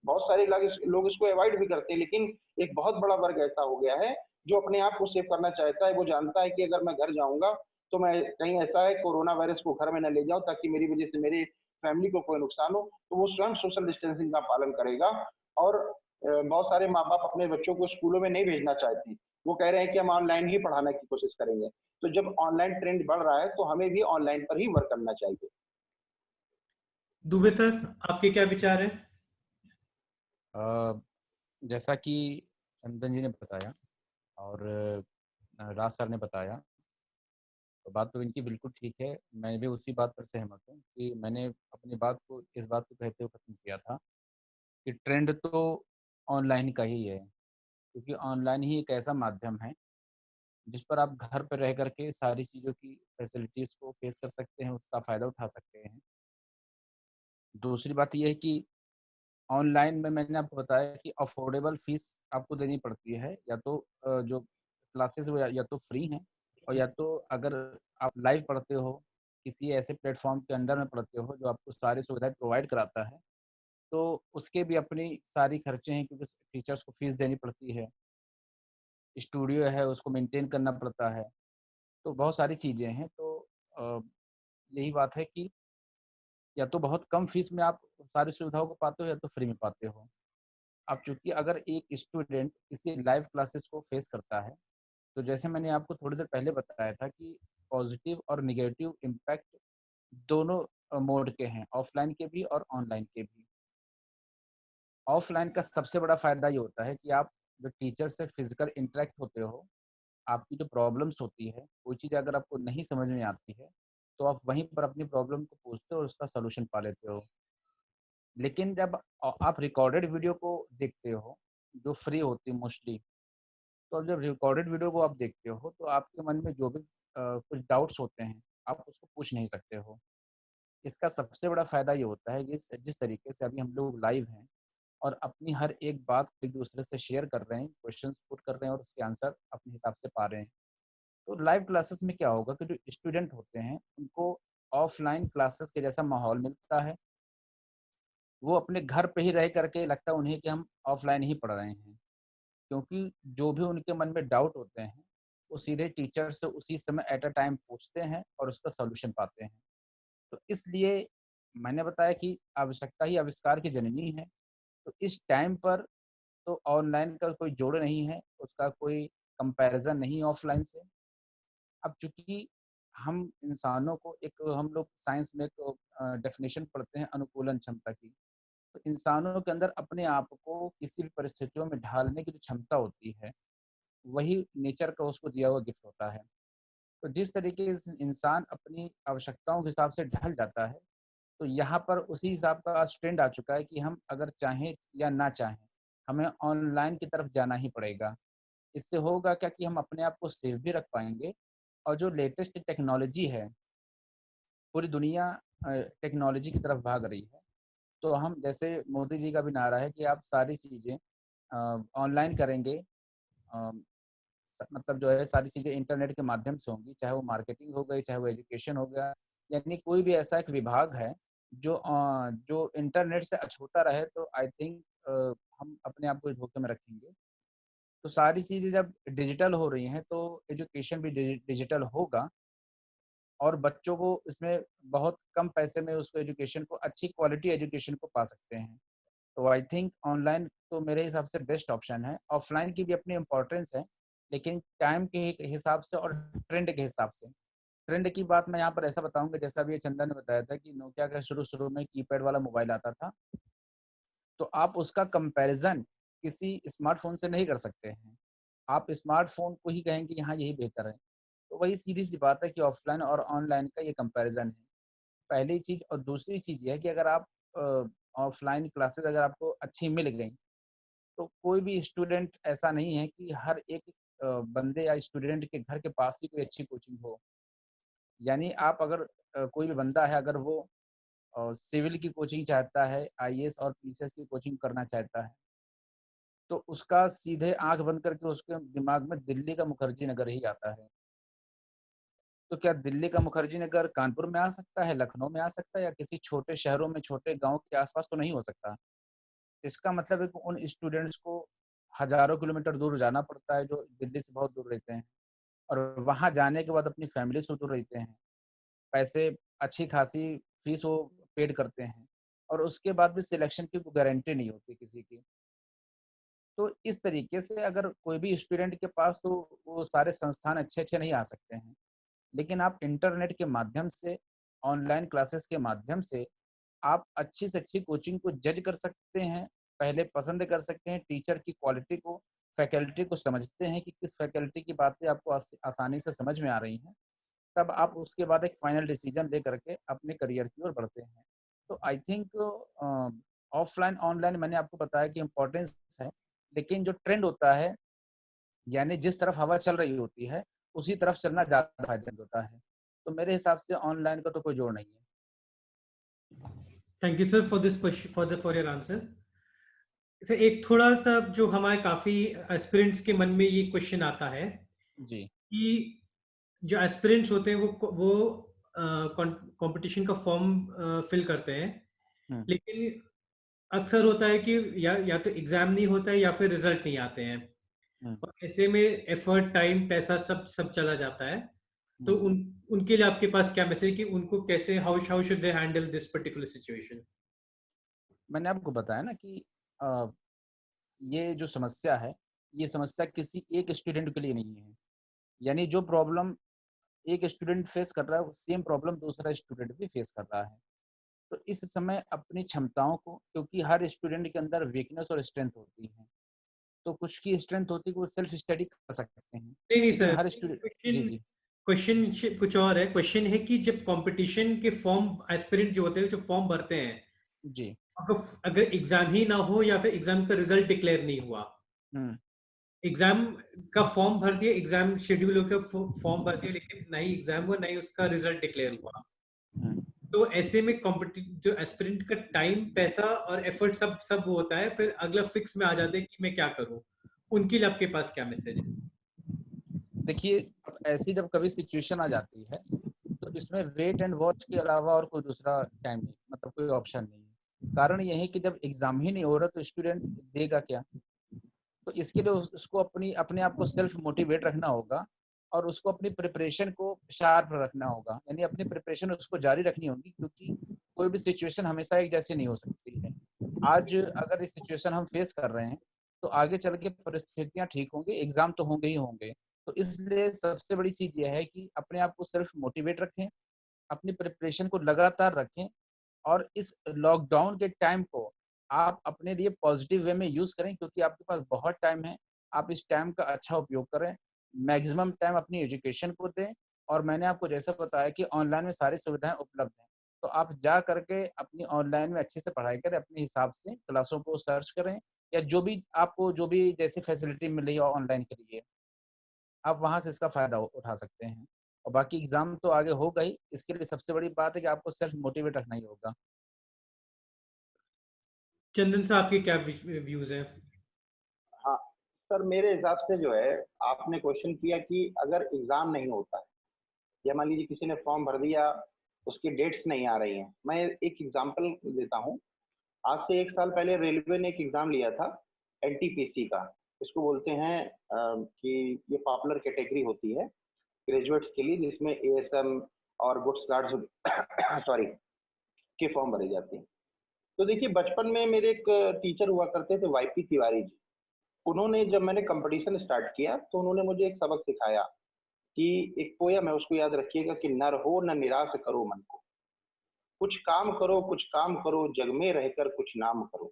बहुत सारे लोग इसको अवॉइड भी करते हैं, लेकिन एक बहुत बड़ा वर्ग ऐसा हो गया है जो अपने आप को सेफ करना चाहता है। वो जानता है कि अगर मैं घर जाऊंगा तो मैं, कहीं ऐसा है कोरोना वायरस को घर में न ले जाऊं ताकि मेरी वजह से मेरे फैमिली को कोई नुकसान हो, तो वो स्वयं सोशल डिस्टेंसिंग का पालन करेगा। और बहुत सारे माँ बाप अपने बच्चों को स्कूलों में नहीं भेजना चाहते, वो कह रहे हैं कि हम ऑनलाइन ही पढ़ाने की कोशिश करेंगे। तो जब ऑनलाइन ट्रेंड बढ़ रहा है तो हमें भी ऑनलाइन पर ही वर्क करना चाहिए। दुबे सर, आपके क्या विचार हैं? जैसा कि चंदन जी ने बताया और राज सर ने बताया, तो बात तो इनकी बिल्कुल ठीक है। मैं भी उसी बात पर सहमत हूँ कि मैंने अपनी बात को इस बात को कहते हुए खत्म किया था कि ट्रेंड तो ऑनलाइन का ही है, क्योंकि ऑनलाइन ही एक ऐसा माध्यम है जिस पर आप घर पर रह करके सारी चीज़ों की फैसिलिटीज़ को फेस कर सकते हैं, उसका फ़ायदा उठा सकते हैं। दूसरी बात ये है कि ऑनलाइन में मैंने आपको बताया कि अफोर्डेबल फ़ीस आपको देनी पड़ती है, या तो जो क्लासेस वो या तो फ्री हैं, और या तो अगर आप लाइव पढ़ते हो, किसी ऐसे प्लेटफ़ॉर्म के अंडर में पढ़ते हो जो आपको सारी सुविधाएँ प्रोवाइड कराता है, तो उसके भी अपनी सारी खर्चे हैं, क्योंकि टीचर्स को फ़ीस देनी पड़ती है, स्टूडियो है उसको मेंटेन करना पड़ता है, तो बहुत सारी चीज़ें हैं। तो अ, यही बात है कि या तो बहुत कम फीस में आप सारी सुविधाओं को पाते हो, या तो फ्री में पाते हो। अब चूँकि अगर एक स्टूडेंट किसी लाइव क्लासेस को फेस करता है, तो जैसे मैंने आपको थोड़ी देर पहले बताया था कि पॉजिटिव और नेगेटिव इम्पैक्ट दोनों मोड के हैं, ऑफलाइन के भी और ऑनलाइन के भी। ऑफलाइन का सबसे बड़ा फ़ायदा ये होता है कि आप जो टीचर से फिज़िकल इंटरैक्ट होते हो, आपकी जो प्रॉब्लम्स होती है, कोई चीज़ अगर आपको नहीं समझ में आती है, तो आप वहीं पर अपनी प्रॉब्लम को पूछते हो और उसका सॉल्यूशन पा लेते हो। लेकिन जब आप रिकॉर्डेड वीडियो को देखते हो, जो फ्री होती है मोस्टली, तो अब जब रिकॉर्डेड वीडियो को आप देखते हो तो आपके मन में जो भी कुछ डाउट्स होते हैं आप उसको पूछ नहीं सकते हो। इसका सबसे बड़ा फ़ायदा ये होता है कि जिस तरीके से अभी हम लोग लाइव हैं और अपनी हर एक बात को एक दूसरे से शेयर कर रहे हैं, क्वेश्चंस पुट कर रहे हैं और उसके आंसर अपने हिसाब से पा रहे हैं। तो लाइव क्लासेस में क्या होगा कि जो स्टूडेंट होते हैं उनको ऑफलाइन क्लासेस के जैसा माहौल मिलता है। वो अपने घर पे ही रह करके लगता है उन्हें कि हम ऑफलाइन ही पढ़ रहे हैं, क्योंकि जो भी उनके मन में डाउट होते हैं वो सीधे टीचर से उसी समय एट अ टाइम पूछते हैं और उसका सॉल्यूशन पाते हैं। तो इसलिए मैंने बताया कि आवश्यकता ही आविष्कार की जननी है। तो इस टाइम पर तो ऑनलाइन का कोई जोड़ नहीं है, उसका कोई कंपैरिजन नहीं ऑफलाइन से। अब चूंकि हम इंसानों को एक हम लोग साइंस में एक डेफिनेशन पढ़ते हैं अनुकूलन क्षमता की। तो इंसानों के अंदर अपने आप को किसी भी परिस्थितियों में ढालने की जो क्षमता होती है वही नेचर का उसको दिया हुआ गिफ्ट होता है। तो जिस तरीके से इंसान अपनी आवश्यकताओं के हिसाब से ढल जाता है, तो यहाँ पर उसी हिसाब का आज ट्रेंड आ चुका है कि हम अगर चाहें या ना चाहें हमें ऑनलाइन की तरफ जाना ही पड़ेगा। इससे होगा क्या कि हम अपने आप को सेफ भी रख पाएंगे और जो लेटेस्ट टेक्नोलॉजी है, पूरी दुनिया टेक्नोलॉजी की तरफ भाग रही है। तो हम जैसे मोदी जी का भी नारा है कि आप सारी चीज़ें ऑनलाइन करेंगे, मतलब जो है सारी चीज़ें इंटरनेट के माध्यम से होंगी, चाहे वो मार्केटिंग हो गई, चाहे वो एजुकेशन हो गया, यानी कोई भी ऐसा एक विभाग है जो इंटरनेट से अछूता रहे तो आई थिंक हम अपने आप को धोखे में रखेंगे। तो सारी चीज़ें जब डिजिटल हो रही हैं तो एजुकेशन भी डिजिटल होगा और बच्चों को इसमें बहुत कम पैसे में उसको एजुकेशन को अच्छी क्वालिटी एजुकेशन को पा सकते हैं। तो आई थिंक ऑनलाइन तो मेरे हिसाब से बेस्ट ऑप्शन है। ऑफलाइन की भी अपनी इम्पोर्टेंस है, लेकिन टाइम के हिसाब से और ट्रेंड के हिसाब से। ट्रेंड की बात मैं यहाँ पर ऐसा बताऊंगा, जैसा अभी चंदा ने बताया था कि नोकिया का शुरू में कीपैड वाला मोबाइल आता था, तो आप उसका कंपैरिजन किसी स्मार्टफोन से नहीं कर सकते हैं। आप स्मार्टफोन को ही कहेंगे यहाँ यही बेहतर है। तो वही सीधी सी बात है कि ऑफलाइन और ऑनलाइन का ये कंपैरिजन है, पहली चीज़। और दूसरी चीज़ ये है कि अगर आप ऑफलाइन क्लासेस अगर आपको अच्छी मिल गई, तो कोई भी स्टूडेंट ऐसा नहीं है कि हर एक बंदे या स्टूडेंट के घर के पास ही कोई अच्छी कोचिंग हो। यानी आप अगर कोई भी बंदा है अगर वो सिविल की कोचिंग चाहता है, आईएएस और पीसीएस की कोचिंग करना चाहता है, तो उसका सीधे आँख बंद करके उसके दिमाग में दिल्ली का मुखर्जी नगर ही आता है। तो क्या दिल्ली का मुखर्जी नगर कानपुर में आ सकता है, लखनऊ में आ सकता है, या किसी छोटे शहरों में, छोटे गाँव के आस-पास तो नहीं हो सकता। इसका मतलब है कि उन स्टूडेंट्स को हज़ारों किलोमीटर दूर जाना पड़ता है जो दिल्ली से बहुत दूर रहते हैं, और वहाँ जाने के बाद अपनी फैमिली से दूर रहते हैं। पैसे अच्छी खासी फीस वो पेड करते हैं और उसके बाद भी सिलेक्शन की कोई गारंटी नहीं होती किसी की। तो इस तरीके से अगर कोई भी स्टूडेंट के पास तो वो सारे संस्थान अच्छे-अच्छे नहीं आ सकते हैं। लेकिन आप इंटरनेट के माध्यम से, ऑनलाइन क्लासेस के माध्यम से आप अच्छी से अच्छी कोचिंग को जज कर सकते हैं, पहले पसंद कर सकते हैं, टीचर की क्वालिटी को, फैकल्टी को समझते हैं कि किस फैकल्टी की बातें आपको आसानी से समझ में आ रही हैं। तब आप उसके बाद एक फाइनल डिसीजन ले करके अपने करियर की ओर बढ़ते हैं। तो आई थिंक ऑफलाइन ऑनलाइन मैंने आपको बताया कि इम्पोर्टेंस है, लेकिन जो ट्रेंड होता है, यानी जिस तरफ हवा चल रही होती है उसी तरफ चलना ज़्यादा फायदेमंद होता है। तो मेरे हिसाब से ऑनलाइन का तो कोई जोड़ नहीं है। Thank you sir for this question for your answer. एक थोड़ा सा जो हमारे काफी एस्पिरेंट्स के मन में ये क्वेश्चन आता है जी, कि जो एस्पिरेंट्स होते हैं वो कंपटीशन का फॉर्म फिल करते हैं, हुँ, लेकिन अक्सर होता है कि या तो एग्जाम नहीं होता है या फिर रिजल्ट नहीं आते हैं, हुँ, और ऐसे में एफर्ट, टाइम, पैसा सब चला जाता है। तो हुँ। उनके लिए आपके पास क्या मैसेज कि उनको कैसे, how should they handle this particular situation? मैंने आपको बताया ना कि अ, ये जो समस्या है, ये समस्या किसी एक स्टूडेंट के लिए नहीं है। यानी जो प्रॉब्लम एक स्टूडेंट फेस कर रहा है, सेम प्रॉब्लम दूसरा स्टूडेंट भी फेस कर रहा है। तो इस समय अपनी क्षमताओं को, क्योंकि हर स्टूडेंट के अंदर वीकनेस और स्ट्रेंथ होती है। तो कुछ की स्ट्रेंथ होती है कि वो सेल्फ स्टडी कर सकते हैं, नहीं नहीं लेकिन सर, हर स्टूडेंट। जी, क्वेश्चन जी, क्वेश्चन कुछ और है। क्वेश्चन है कि जब कंपटीशन के फॉर्म, एस्पिरेंट जो होते हैं जो फॉर्म भरते हैं, जी। अगर अगर एग्जाम ही ना हो या फिर एग्जाम का रिजल्ट डिक्लेयर नहीं हुआ, हुँ, एग्जाम का फॉर्म भर दिया, एग्जाम शेड्यूल होकर फॉर्म भर दिया, लेकिन ना ही एग्जाम हुआ, ना ही उसका रिजल्ट डिक्लेयर हुआ। तो ऐसे में जो एस्पिरेंट का टाइम, पैसा और एफर्ट सब सब वो होता है, फिर अगला फिक्स में आ जाते हैं कि मैं क्या करूं। उनके लिए आपके पास क्या मैसेज है? देखिए, ऐसी जब कभी सिचुएशन आ जाती है तो इसमें वेट एंड वॉच के अलावा और कोई दूसरा टाइम नहीं, मतलब कोई ऑप्शन नहीं है। कारण यह है कि जब एग्जाम ही नहीं हो रहा तो स्टूडेंट देगा क्या? तो इसके लिए उसको अपने आप को सेल्फ मोटिवेट रखना होगा और उसको अपनी प्रिपरेशन को शार्प रखना होगा, यानी अपनी प्रिपरेशन उसको जारी रखनी होगी, क्योंकि कोई भी सिचुएशन हमेशा एक जैसी नहीं हो सकती है। आज अगर इस सिचुएशन हम फेस कर रहे हैं तो आगे चल के परिस्थितियां ठीक होंगी, एग्जाम तो होंगे ही होंगे। तो इसलिए सबसे बड़ी चीज यह है कि अपने आप को सेल्फ मोटिवेट रखें, अपनी प्रिपरेशन को लगातार रखें और इस लॉकडाउन के टाइम को आप अपने लिए पॉजिटिव वे में यूज करें, क्योंकि आपके पास बहुत टाइम है। आप इस टाइम का अच्छा उपयोग करें, मैक्सिमम टाइम अपनी एजुकेशन को दें। और मैंने आपको जैसा बताया कि ऑनलाइन में सारी सुविधाएं उपलब्ध हैं, तो आप जा करके अपनी ऑनलाइन में अच्छे से पढ़ाई करें, अपने हिसाब से क्लासों को सर्च करें, या जो भी आपको जो भी जैसी फैसिलिटी मिल रही है ऑनलाइन के लिए, आप वहां से इसका फायदा उठा सकते हैं। और बाकी एग्जाम तो आगे होगा ही, इसके लिए सबसे बड़ी बात है कि आपको सेल्फ मोटिवेट रखना ही होगा। चंदन साहब, आपके क्या व्यूज हैं? हाँ सर, मेरे हिसाब से जो है, आपने क्वेश्चन किया कि अगर एग्जाम नहीं होता है या मान लीजिए किसी ने फॉर्म भर दिया, उसकी डेट्स नहीं आ रही हैं। मैं एक एग्जांपल देता हूँ। आज से 1 साल पहले रेलवे ने एक एग्जाम लिया था, एनटीपीसी का। इसको बोलते हैं कि ये पॉपुलर कैटेगरी होती है ग्रेजुएट्स के लिए, जिसमें एएसएम और गुड्स गार्ड्स सॉरी के फॉर्म भरे जाते हैं। तो देखिए, बचपन में मेरे एक टीचर हुआ करते थे, वाईपी तिवारी जी। उन्होंने, जब मैंने कंपटीशन स्टार्ट किया तो उन्होंने मुझे एक सबक सिखाया कि एक पोयम है, उसको याद रखिएगा कि नर हो न निराश करो मन को, कुछ काम करो, कुछ काम करो, जग में रहकर कुछ नाम करो,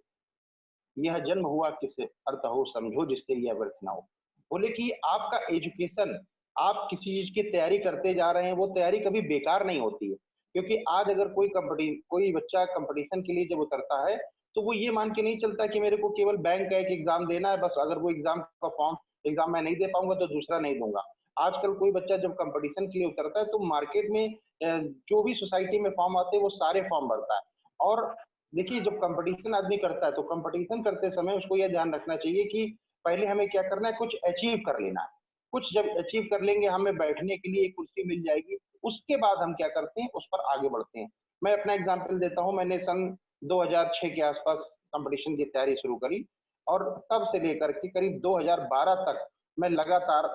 यह जन्म हुआ किस अर्थ हो, समझो जिससे यह व्यर्थ ना हो। बोले कि आपका एजुकेशन, आप किसी चीज की तैयारी करते जा रहे हैं, वो तैयारी कभी बेकार नहीं होती है। क्योंकि आज अगर कोई बच्चा कंपटीशन के लिए जब उतरता है, तो वो ये मान के नहीं चलता कि मेरे को केवल बैंक का एक एग्जाम देना है बस। अगर वो एग्जाम मैं नहीं दे पाऊंगा तो दूसरा नहीं दूंगा। आजकल कोई बच्चा जब कंपटीशन के लिए उतरता है तो मार्केट में जो भी सोसाइटी में फॉर्म आते हैं वो सारे फॉर्म भरता है। और देखिए, जब कंपटीशन आदमी करता है तो कंपटीशन करते समय उसको यह ध्यान रखना चाहिए कि पहले हमें क्या करना है, कुछ अचीव कर लेना है। कुछ जब अचीव कर लेंगे, हमें बैठने के लिए एक कुर्सी मिल जाएगी, उसके बाद हम क्या करते हैं, उस पर आगे बढ़ते हैं। मैं अपना एग्जाम्पल देता हूँ। मैंने सन 2006 के आसपास कंपटीशन की तैयारी शुरू करी, और तब से लेकर के करीब 2012 तक मैं लगातार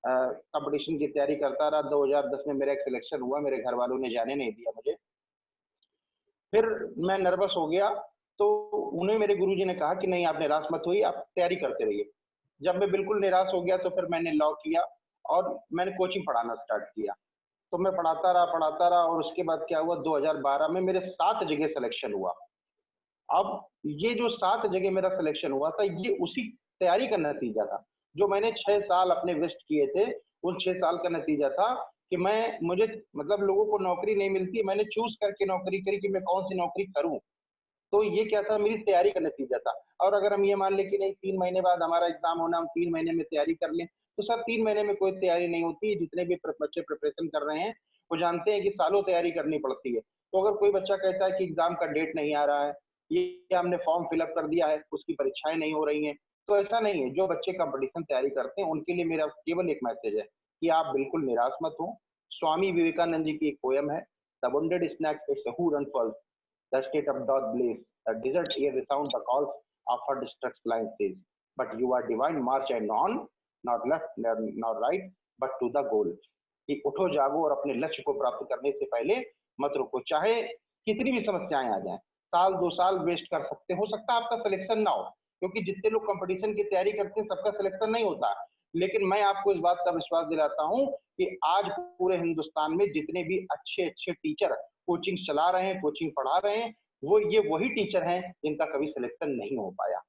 कंपटीशन की तैयारी करता रहा। 2010 में मेरा एक सिलेक्शन हुआ, मेरे घर वालों ने जाने नहीं दिया मुझे। फिर मैं नर्वस हो गया, तो उन्हें मेरे गुरुजी ने कहा कि नहीं, आप निराश मत होइए, आप तैयारी करते रहिए। जब मैं बिल्कुल निराश हो गया तो फिर मैंने लॉ किया और मैंने कोचिंग पढ़ाना स्टार्ट किया। तो मैं पढ़ाता रहा और उसके बाद क्या हुआ, 2012 में मेरे 7 जगह सिलेक्शन हुआ। अब ये जो 7 जगह मेरा सिलेक्शन हुआ था, ये उसी तैयारी का नतीजा था। जो मैंने 6 साल अपने वेस्ट किए थे, उन 6 साल का नतीजा था कि मुझे मतलब लोगों को नौकरी नहीं मिलती, मैंने चूज़ करके नौकरी करी कि मैं कौन-सी नौकरी करूँ। तो ये क्या था, मेरी तैयारी का नतीजा था। और अगर हम ये मान लें कि नहीं, 3 महीने बाद हमारा एग्ज़ाम होना, हम 3 महीने में तैयारी कर लें, तो सर 3 महीने में कोई तैयारी नहीं होती। जितने भी बच्चे प्रिपरेशन कर रहे हैं, वो जानते हैं कि सालों तैयारी करनी पड़ती है। तो अगर कोई बच्चा कहता है कि एग्ज़ाम का डेट नहीं आ रहा है, ये हमने फॉर्म फिल अप कर दिया है, उसकी परीक्षाएँ नहीं हो रही हैं, तो ऐसा नहीं है। जो बच्चे कॉम्पिटिशन तैयारी करते हैं, उनके लिए मेरा केवल एक मैसेज है कि आप बिल्कुल निराश मत हों। स्वामी विवेकानंद जी की एक पोयम है, the wounded snake is who run first, the state of doth blaze, the desert air resound the calls of her distressed blind says. But you are divine, march and on, not left nor right, but to the goal. कि उठो जागो और अपने लक्ष्य को प्राप्त करने से पहले मत रुको, चाहे कितनी भी समस्याएं आ जाएं। साल 2 साल वेस्ट कर सकते, हो सकता है आपका सिलेक्शन ना हो, क्योंकि जितने लोग कंपटीशन की तैयारी करते हैं सबका सिलेक्शन नहीं होता। लेकिन मैं आपको इस बात का विश्वास दिलाता हूं कि आज पूरे हिंदुस्तान में जितने भी अच्छे अच्छे टीचर कोचिंग चला रहे हैं, कोचिंग पढ़ा रहे हैं, ये वही टीचर हैं जिनका कभी सिलेक्शन नहीं हो पाया।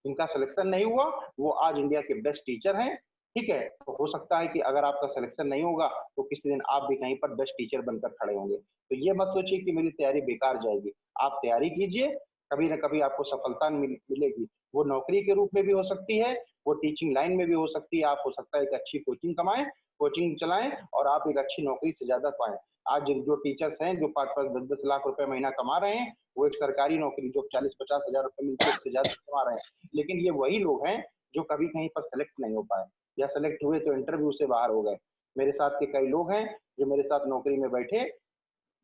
जिनका सिलेक्शन नहीं हुआ, वो आज इंडिया के बेस्ट टीचर हैं। ठीक है, तो हो सकता है कि अगर आपका सिलेक्शन नहीं होगा तो किसी दिन आप भी कहीं पर बेस्ट टीचर बनकर खड़े होंगे। तो ये मत सोचिए कि मेरी तैयारी बेकार जाएगी। आप तैयारी कीजिए, कभी ना कभी आपको सफलता मिलेगी। वो नौकरी के रूप में भी हो सकती है, वो टीचिंग लाइन में भी हो सकती है, आप हो सकता है एक अच्छी कोचिंग कमाएं, कोचिंग चलाएं और आप एक अच्छी नौकरी से ज्यादा पाएं। आज जो टीचर्स हैं जो 5-5, 10-10 लाख रुपए महीना कमा रहे हैं, वो एक सरकारी नौकरी जो 40-50 हजार रुपए मिलती है उससे ज्यादा कमा रहे हैं। लेकिन ये वही लोग हैं जो कभी कहीं पर सेलेक्ट नहीं हो पाए, या सेलेक्ट हुए तो इंटरव्यू से बाहर हो गए। मेरे साथ के कई लोग हैं जो मेरे साथ नौकरी में बैठे,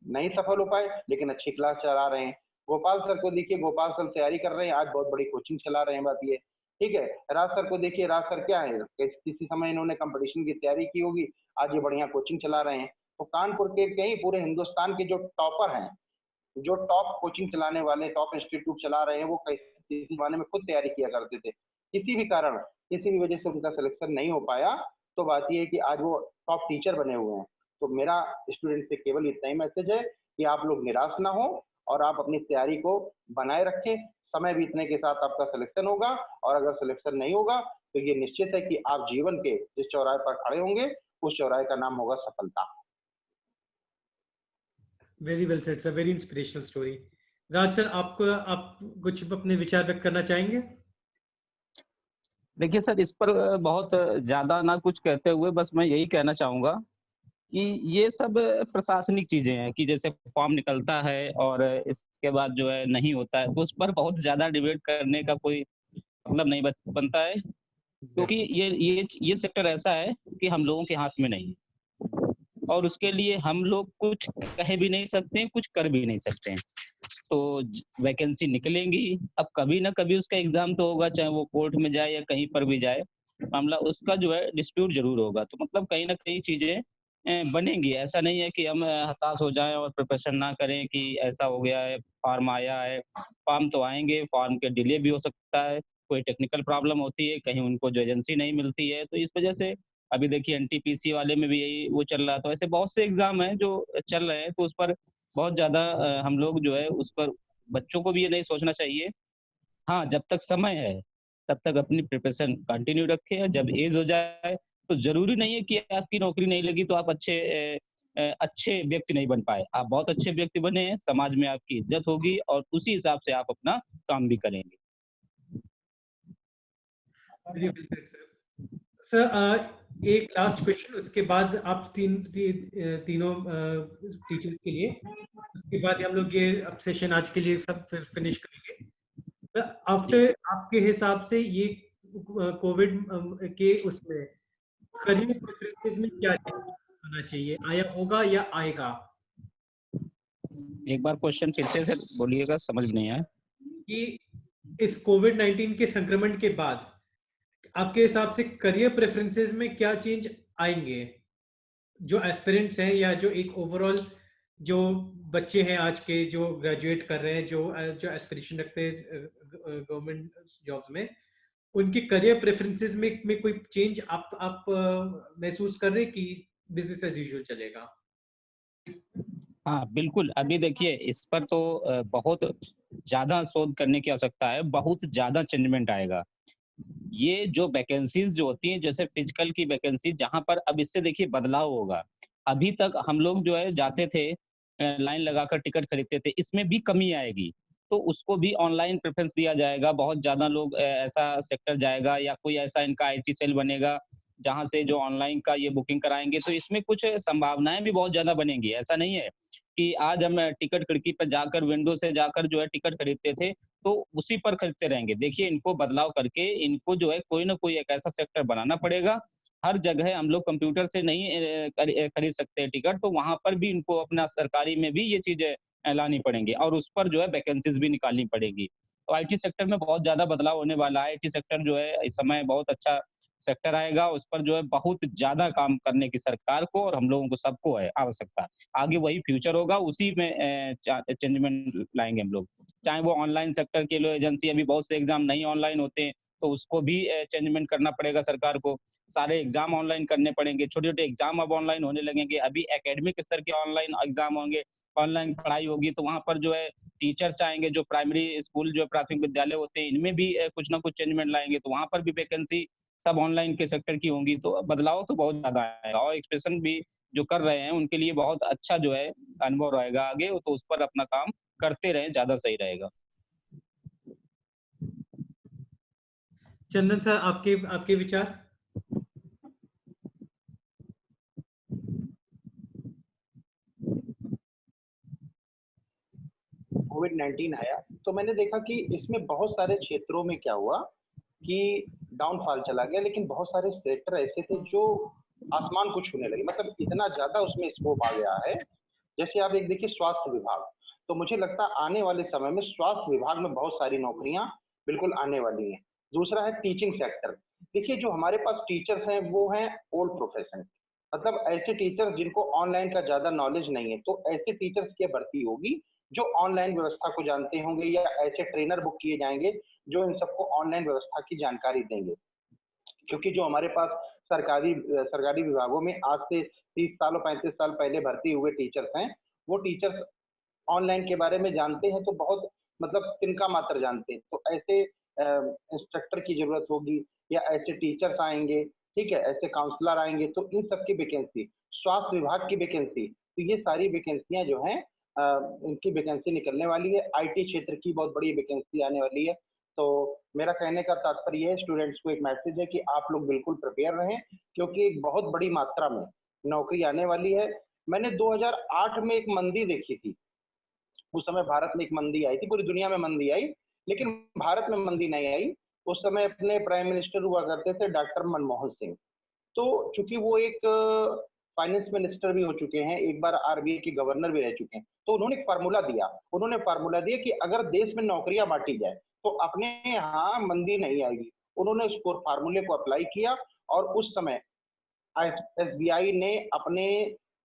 नहीं सफल हो पाए, लेकिन अच्छी क्लास चला रहे हैं। गोपाल सर को देखिए, गोपाल सर तैयारी कर रहे हैं, आज बहुत बड़ी कोचिंग चला रहे हैं, बात ये ठीक है। राज सर को देखिए, राज सर क्या है, किसी समय इन्होंने कंपटीशन की तैयारी की होगी, आज ये बढ़िया कोचिंग चला रहे हैं। तो कानपुर के कहीं पूरे हिंदुस्तान के जो टॉपर हैं, जो टॉप कोचिंग चलाने वाले, टॉप इंस्टीट्यूट चला रहे हैं, वो किसी जमाने में खुद तैयारी किया करते थे। किसी भी कारण, किसी भी वजह से उनका सिलेक्शन नहीं हो पाया, तो बात यह है कि आज वो टॉप टीचर बने हुए हैं। तो मेरा स्टूडेंट से केवल इतना ही मैसेज है कि आप लोग निराश ना हो और आप अपनी तैयारी को बनाए रखें। समय बीतने के साथ आपका सिलेक्शन होगा, और अगर सिलेक्शन नहीं होगा तो ये निश्चित है कि आप जीवन के जिस चौराहे पर खड़े होंगे, उस चौराहे का नाम होगा सफलता। Very well said sir, very inspirational story. Raj sir, आप कुछ अपने विचार व्यक्त करना चाहेंगे? देखिए सर, इस पर बहुत ज्यादा ना कुछ कहते हुए बस मैं यही कहना चाहूंगा कि ये सब प्रशासनिक चीजें हैं कि जैसे फॉर्म निकलता है और इसके बाद जो है नहीं होता है, तो उस पर बहुत ज्यादा डिबेट करने का कोई मतलब नहीं बनता है, क्योंकि ये सेक्टर ऐसा है कि हम लोगों के हाथ में नहीं है, और उसके लिए हम लोग कुछ कह भी नहीं सकते हैं, कुछ कर भी नहीं सकते हैं। तो वैकेंसी निकलेंगी, अब कभी ना कभी उसका एग्जाम तो होगा, चाहे वो कोर्ट में जाए या कहीं पर भी जाए, मामला उसका जो है डिस्प्यूट जरूर होगा। तो मतलब कहीं ना कहीं चीजें बनेंगी। ऐसा नहीं है कि हम हताश हो जाएं और प्रिपरेशन ना करें कि ऐसा हो गया है, फॉर्म आया है। फॉर्म तो आएंगे, फॉर्म के डिले भी हो सकता है, कोई टेक्निकल प्रॉब्लम होती है, कहीं उनको जो एजेंसी नहीं मिलती है, तो इस वजह से अभी देखिए एनटीपीसी वाले में भी यही वो चल रहा था। ऐसे बहुत से एग्जाम हैं जो चल रहे हैं, तो उस पर बहुत ज्यादा हम लोग जो है उस पर बच्चों को भी ये नहीं सोचना चाहिए। हाँ, जब तक समय है तब तक अपनी प्रिपरेशन कंटिन्यू रखें। जब एज हो जाए तो जरूरी नहीं है कि आपकी नौकरी नहीं लगी तो आप अच्छे व्यक्ति नहीं बन पाए। आप बहुत अच्छे व्यक्ति बने हैं, समाज में आपकी इज्जत होगी और उसी हिसाब से आप अपना काम भी करेंगे। Very well said sir. Sir, एक लास्ट क्वेश्चन, उसके बाद आप तीनों टीचर्स के लिए, उसके बाद हम लोग ये अब सेशन आज के लिए सब फिर फिनिश करेंगे। आफ्टर आपके हिसाब से ये कोविड के उसमें करियर प्रेफरेंसेस में क्या होना चाहिए, आया होगा या आएगा? एक बार क्वेश्चन फिर से बोलिएगा, समझ नहीं आया। कि इस कोविड-19 के संक्रमण के बाद आपके हिसाब से करियर प्रेफरेंसेस में क्या चेंज आएंगे? जो एस्पिरेंट्स हैं या जो एक ओवरऑल जो बच्चे हैं आज के, जो ग्रेजुएट कर रहे हैं, जो एस्पिरेशन रखते हैं गवर्नमेंट जॉब्स में, उनके करियर प्रेफरेंसेस में कोई चेंज आप महसूस कर रहे हैं कि बिजनेस एज यूजुअल चलेगा? हाँ बिल्कुल, अभी देखिए इस पर तो बहुत ज्यादा शोध करने की आवश्यकता है, बहुत ज्यादा चेंजमेंट आएगा। ये जो वैकेंसीज जो होती हैं, जैसे फिजिकल की वैकेंसी, जहां पर अब इससे देखिए बदलाव होगा। अभी तक हम लोग जो है जाते थे, लाइन लगाकर टिकट खरीदते थे, इसमें भी कमी आएगी। तो उसको भी ऑनलाइन प्रेफरेंस दिया जाएगा, बहुत ज्यादा लोग ऐसा सेक्टर जाएगा, या कोई ऐसा इनका आईटी सेल बनेगा जहां से जो ऑनलाइन का ये बुकिंग कराएंगे। तो इसमें कुछ संभावनाएं भी बहुत ज्यादा बनेंगी। ऐसा नहीं है कि आज हम टिकट खिड़की पर जाकर, विंडो से जाकर जो है टिकट खरीदते थे, तो उसी पर खरीदते रहेंगे। देखिए इनको बदलाव करके इनको जो है कोई ना कोई एक ऐसा सेक्टर बनाना पड़ेगा। हर जगह हम लोग कंप्यूटर से नहीं खरीद सकते टिकट, तो वहां पर भी इनको अपना सरकारी में भी ये चीजें लानी पड़ेंगी, और उस पर जो है वैकेंसीज भी निकालनी पड़ेगी। तो आईटी सेक्टर में बहुत ज्यादा बदलाव होने वाला है। आईटी सेक्टर जो है इस समय बहुत अच्छा सेक्टर आएगा, उस पर जो है बहुत ज्यादा काम करने की सरकार को और हम लोगों को सबको है आवश्यकता। आगे वही फ्यूचर होगा, उसी में चेंजमेंट लाएंगे हम लोग। चाहे वो ऑनलाइन सेक्टर के लिए एजेंसी, अभी बहुत से एग्जाम नहीं ऑनलाइन होते हैं, तो उसको भी चेंजमेंट करना पड़ेगा सरकार को। सारे एग्जाम ऑनलाइन करने पड़ेंगे, छोटे छोटे एग्जाम अब ऑनलाइन होने लगेंगे। अभी एकेडमिक स्तर के ऑनलाइन एग्जाम होंगे, ऑनलाइन पढ़ाई होगी, तो वहां पर जो है टीचर चाहेंगे, जो प्राइमरी स्कूल जो प्राथमिक विद्यालय होते हैं, इनमें भी कुछ ना कुछ चेंजमेंट लाएंगे, तो वहां पर भी वैकेंसी सब ऑनलाइन के सेक्टर की होंगी। तो बदलाव तो बहुत ज्यादा आएगा, और एक्सप्रेशन भी जो कर रहे हैं उनके लिए बहुत अच्छा जो है अनुभव रहेगा आगे, तो उस पर अपना काम करते रहें, ज्यादा सही रहेगा। चंदन सर, आपके आपके विचार। कोविड-19 आया तो मैंने देखा कि इसमें बहुत सारे क्षेत्रों में क्या हुआ कि डाउनफॉल चला गया, लेकिन बहुत सारे सेक्टर ऐसे थे जो आसमान को छूने लगे, मतलब इतना ज्यादा उसमें स्कोप आ गया है। जैसे आप एक देखिए स्वास्थ्य विभाग, तो मुझे लगता है आने वाले समय में स्वास्थ्य विभाग में बहुत सारी नौकरियां बिल्कुल आने वाली हैं। दूसरा है टीचिंग सेक्टर। देखिए जो हमारे पास टीचर्स हैं वो हैं ओल्ड प्रोफेशन, मतलब ऐसे टीचर जिनको ऑनलाइन का ज्यादा नॉलेज नहीं है, तो ऐसे टीचर्स की भर्ती होगी जो ऑनलाइन व्यवस्था को जानते होंगे, या ऐसे ट्रेनर बुक किए जाएंगे जो इन सबको ऑनलाइन व्यवस्था की जानकारी देंगे। क्योंकि जो हमारे पास सरकारी विभागों में आज से 30 साल और 35 साल पहले भर्ती हुए टीचर्स हैं, वो टीचर्स ऑनलाइन के बारे में जानते हैं तो बहुत, मतलब तिनका मात्र जानते हैं। तो ऐसे इंस्ट्रक्टर की जरूरत होगी, या ऐसे टीचर्स आएंगे, ठीक है, ऐसे काउंसलर आएंगे, तो इन सब की वैकेंसी, स्वास्थ्य विभाग की वैकेंसी, तो ये सारी वैकेंसियां जो हैं इनकी वैकेंसी निकलने वाली है। आईटी क्षेत्र की बहुत बड़ी वैकेंसी आने वाली है। तो मेरा कहने का तात्पर्य है, स्टूडेंट्स को एक मैसेज है कि आप लोग बिल्कुल प्रिपेयर रहें, क्योंकि एक बहुत बड़ी मात्रा में नौकरी आने वाली है। मैंने 2008 में एक मंदी देखी थी। उस समय भारत में एक मंदी आई थी, पूरी दुनिया में मंदी आई, लेकिन भारत में मंदी नहीं आई। उस समय अपने प्राइम मिनिस्टर हुआ करते थे डॉक्टर मनमोहन सिंह। तो चूंकि वो एक फाइनेंस मिनिस्टर भी हो चुके हैं, एक बार आरबीआई के गवर्नर भी रह चुके हैं, तो उन्होंने एक फार्मूला दिया। उन्होंने फार्मूला दिया कि अगर देश में नौकरियां बांटी जाए तो अपने यहाँ मंदी नहीं आएगी। उन्होंने उस फार्मूले को अप्लाई किया, और उस समय एसबीआई ने अपने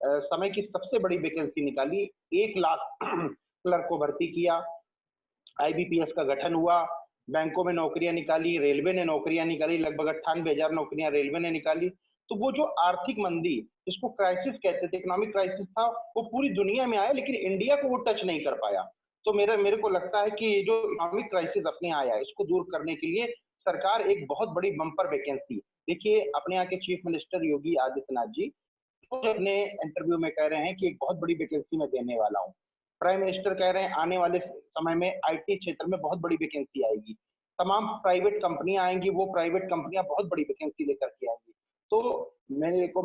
समय की सबसे बड़ी वैकेंसी निकाली, 1 लाख क्लर्क को भर्ती किया, आईबीपीएस का गठन हुआ, बैंकों में नौकरियां निकाली, रेलवे ने नौकरियां निकाली, लगभग 98,000 नौकरियां रेलवे ने निकाली। तो वो जो आर्थिक मंदी, जिसको क्राइसिस कहते थे, इकोनॉमिक क्राइसिस था, वो पूरी दुनिया में आया, लेकिन इंडिया को वो टच नहीं कर पाया। तो मेरे को लगता है कि ये जो इकोनॉमिक क्राइसिस अपने आया है, इसको दूर करने के लिए सरकार एक बहुत बड़ी बम्पर वैकेंसी, देखिए अपने यहाँ के चीफ मिनिस्टर योगी आदित्यनाथ जी खुद अपने इंटरव्यू में कह रहे हैं कि एक बहुत बड़ी वैकेंसी मैं देने वाला हूँ। प्राइम मिनिस्टर कह रहे हैं आने वाले समय में आईटी क्षेत्र में बहुत बड़ी वैकेंसी आएगी। तमाम प्राइवेट कंपनियां आएंगी, वो प्राइवेट कंपनियां बहुत बड़ी वैकेंसी लेकर के आएंगी। तो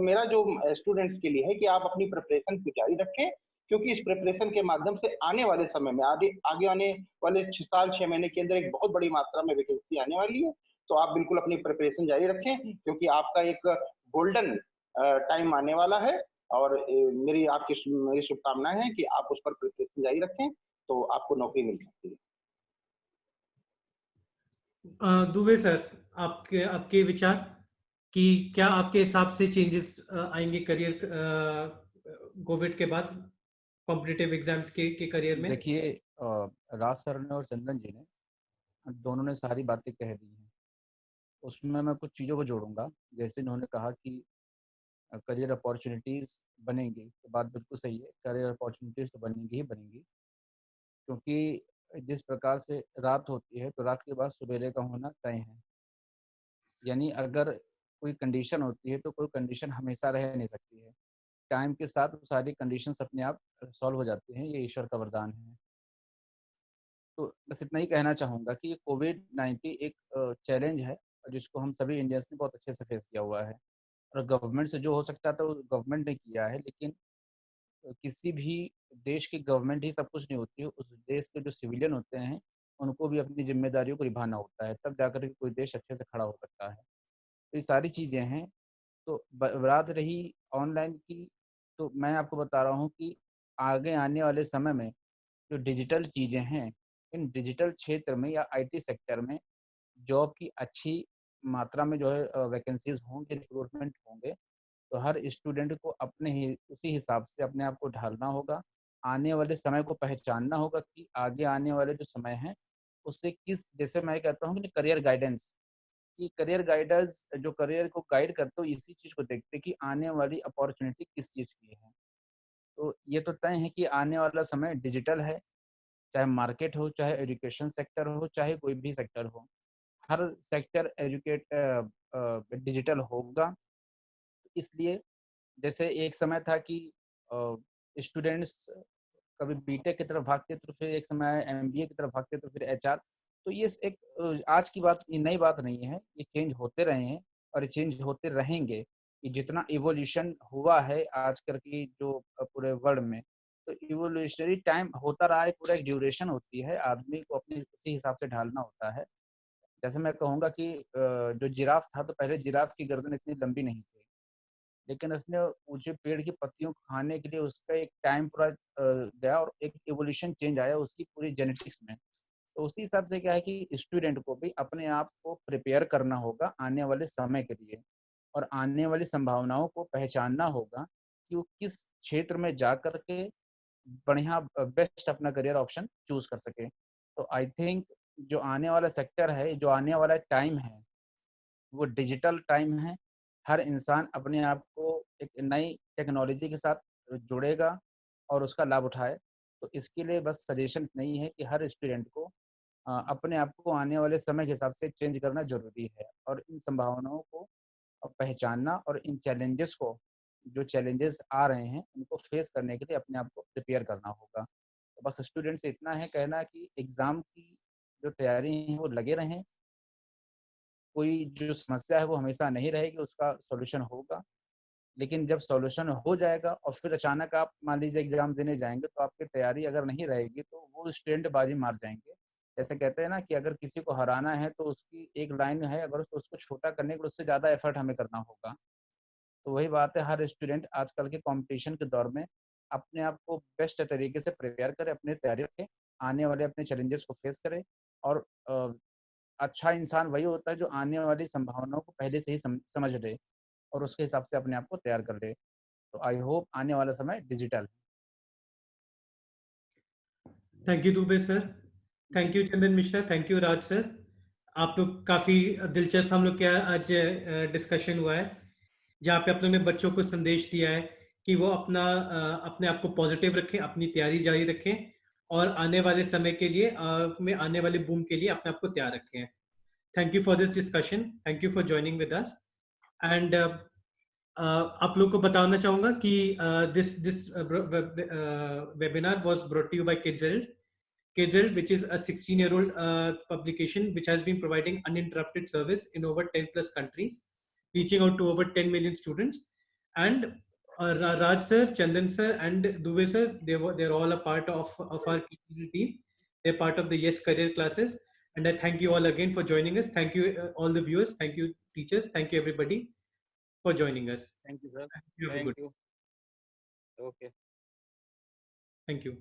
मेरा जो स्टूडेंट्स के लिए है कि आप अपनी प्रिपरेशन को जारी रखें, क्योंकि इस प्रिपरेशन के माध्यम से आने वाले समय में आगे आने वाले 6 साल 6 महीने के अंदर एक बहुत बड़ी मात्रा में वैकेंसी आने वाली है। तो आप बिल्कुल अपनी प्रिपरेशन जारी रखें, क्योंकि आपका एक गोल्डन टाइम आने वाला है। और मेरी शुभकामनाएं हैं कि आप उस पर प्रिपरेशन जारी रखें, तो आपको नौकरी मिल सकती है। दुबे सर, आपके आपके विचार कि क्या आपके हिसाब से चेंजेस आएंगे करियर कोविड के बाद कॉम्पिटिटिव एग्जाम्स के करियर में? देखिए, राज सर ने और चंदन जी ने दोनों ने सारी बातें कह दी हैं। उसमें मैं कुछ चीज़ों को जोड़ूंगा। जैसे इन्होंने कहा कि करियर अपॉर्चुनिटीज़ बनेंगी, तो बात बिल्कुल सही है, करियर अपॉर्चुनिटीज़ तो बनेंगी ही बनेंगी, क्योंकि जिस प्रकार से रात होती है तो रात के बाद सवेरे का होना तय है। यानी अगर कोई कंडीशन होती है तो कोई कंडीशन हमेशा रह नहीं सकती है। टाइम के साथ वो सारी कंडीशंस अपने आप सॉल्व हो जाती हैं, ये ईश्वर का वरदान है। तो बस इतना ही कहना चाहूँगा कि ये कोविड-19 एक चैलेंज है, और जिसको हम सभी इंडियंस ने बहुत अच्छे से फेस किया हुआ है। और गवर्नमेंट से जो हो सकता था वो गवर्नमेंट ने किया है, लेकिन किसी भी देश की गवर्नमेंट ही सब कुछ नहीं होती है। उस देश के जो सिविलियन होते हैं, उनको भी अपनी ज़िम्मेदारियों को निभाना होता है, तब जाकर के कोई देश अच्छे से खड़ा हो सकता है। तो ये सारी चीज़ें हैं। तो बात रही ऑनलाइन की, तो मैं आपको बता रहा हूँ कि आगे आने वाले समय में जो डिजिटल चीज़ें हैं, इन डिजिटल क्षेत्र में या आईटी सेक्टर में जॉब की अच्छी मात्रा में जो है वैकेंसीज़ होंगे, रिक्रूटमेंट होंगे। तो हर स्टूडेंट को अपने ही उसी हिसाब से अपने आप को ढालना होगा। आने वाले समय को पहचानना होगा कि आगे आने वाले जो समय है, उससे किस, जैसे मैं कहता हूँ कि करियर गाइडेंस, कि करियर गाइडर्स जो करियर को गाइड करते हो, इसी चीज़ को देखते हैं कि आने वाली अपॉर्चुनिटी किस चीज़ की है। तो ये तो तय है कि आने वाला समय डिजिटल है, चाहे मार्केट हो, चाहे एजुकेशन सेक्टर हो, चाहे कोई भी सेक्टर हो। हर सेक्टर डिजिटल होगा। इसलिए जैसे एक समय था कि स्टूडेंट्स कभी बीटेक की तरफ भागते, तो फिर एक समय एमबीए की तरफ भागते, तो फिर एचआर। तो ये एक आज की बात, ये नई बात नहीं है, ये चेंज होते रहे हैं और ये चेंज होते रहेंगे। कि जितना इवोल्यूशन हुआ है आजकल की जो पूरे वर्ल्ड में, तो इवोल्यूशनरी टाइम होता रहा है, पूरा एक ड्यूरेशन होती है, आदमी को अपने उसी हिसाब से ढालना होता है। जैसे मैं कहूँगा कि जो जिराफ था, तो पहले जिराफ की गर्दन इतनी लंबी नहीं थी, लेकिन उसने ऊँचे पेड़ की पत्तियों को खाने के लिए उसका एक टाइम पूरा गया और एक इवोल्यूशन चेंज आया उसकी पूरी जेनेटिक्स में। तो उसी हिसाब से क्या है कि स्टूडेंट को भी अपने आप को प्रिपेयर करना होगा आने वाले समय के लिए, और आने वाली संभावनाओं को पहचानना होगा कि वो किस क्षेत्र में जा कर के बढ़िया बेस्ट अपना करियर ऑप्शन चूज कर सके। तो आई थिंक जो आने वाला सेक्टर है, जो आने वाला टाइम है, वो डिजिटल टाइम है। हर इंसान अपने आप को एक नई टेक्नोलॉजी के साथ जुड़ेगा और उसका लाभ उठाए। तो इसके लिए बस सजेशन नहीं है कि हर स्टूडेंट को अपने आप को आने वाले समय के हिसाब से चेंज करना ज़रूरी है, और इन संभावनाओं को पहचानना और इन चैलेंजेस को, जो चैलेंजेस आ रहे हैं, उनको फेस करने के लिए अपने आप को प्रिपेयर करना होगा। तो बस स्टूडेंट से इतना है कहना कि एग्ज़ाम की जो तैयारी है वो लगे रहें। कोई जो समस्या है वो हमेशा नहीं रहेगी, उसका सॉल्यूशन होगा। लेकिन जब सॉल्यूशन हो जाएगा और फिर अचानक आप मान लीजिए एग्ज़ाम देने जाएँगे, तो आपकी तैयारी अगर नहीं रहेगी तो वो स्टूडेंट बाजी मार जाएँगे। जैसे कहते हैं ना कि अगर किसी को हराना है तो उसकी एक लाइन है, अगर उसको छोटा करने के लिए उससे ज़्यादा एफर्ट हमें करना होगा। तो वही बात है, हर स्टूडेंट आजकल के कॉम्पिटिशन के दौर में अपने आप को बेस्ट तरीके से प्रिपेयर करे, अपनी तैयारी रखे, आने वाले अपने चैलेंजेस को फेस करे। और अच्छा इंसान वही होता है जो आने वाली संभावनाओं को पहले से ही समझ ले और उसके हिसाब से अपने आप को तैयार कर ले। तो आई होप आने वाला समय digital. Thank you Dubey sir, thank you Chandan Mishra, thank you Raj sir. आप लोग काफ़ी दिलचस्प हम लोग क्या आज डिस्कशन हुआ है, जहाँ पे आप लोगों ने बच्चों को संदेश दिया है कि वो अपने आप को पॉजिटिव रखें, अपनी तैयारी जारी रखें और आने वाले समय के लिए में आने वाले बूम के लिए अपने आप को तैयार रखें। Thank you for this discussion, thank you for joining with us. And आप लोग को बताना चाहूंगा कि this webinar was brought to you by Kidzelt, which is a 16-year-old publication which has been providing uninterrupted service in over 10 plus countries, reaching out to over 10 million students. And Raj sir, Chandan sir, and Dubey sir, they're all a part of our team. They're part of the Yes Career classes. And I thank you all again for joining us. Thank you, all the viewers. Thank you, teachers. Thank you, everybody, for joining us. Thank you sir. You have a good. You. Okay. Thank you.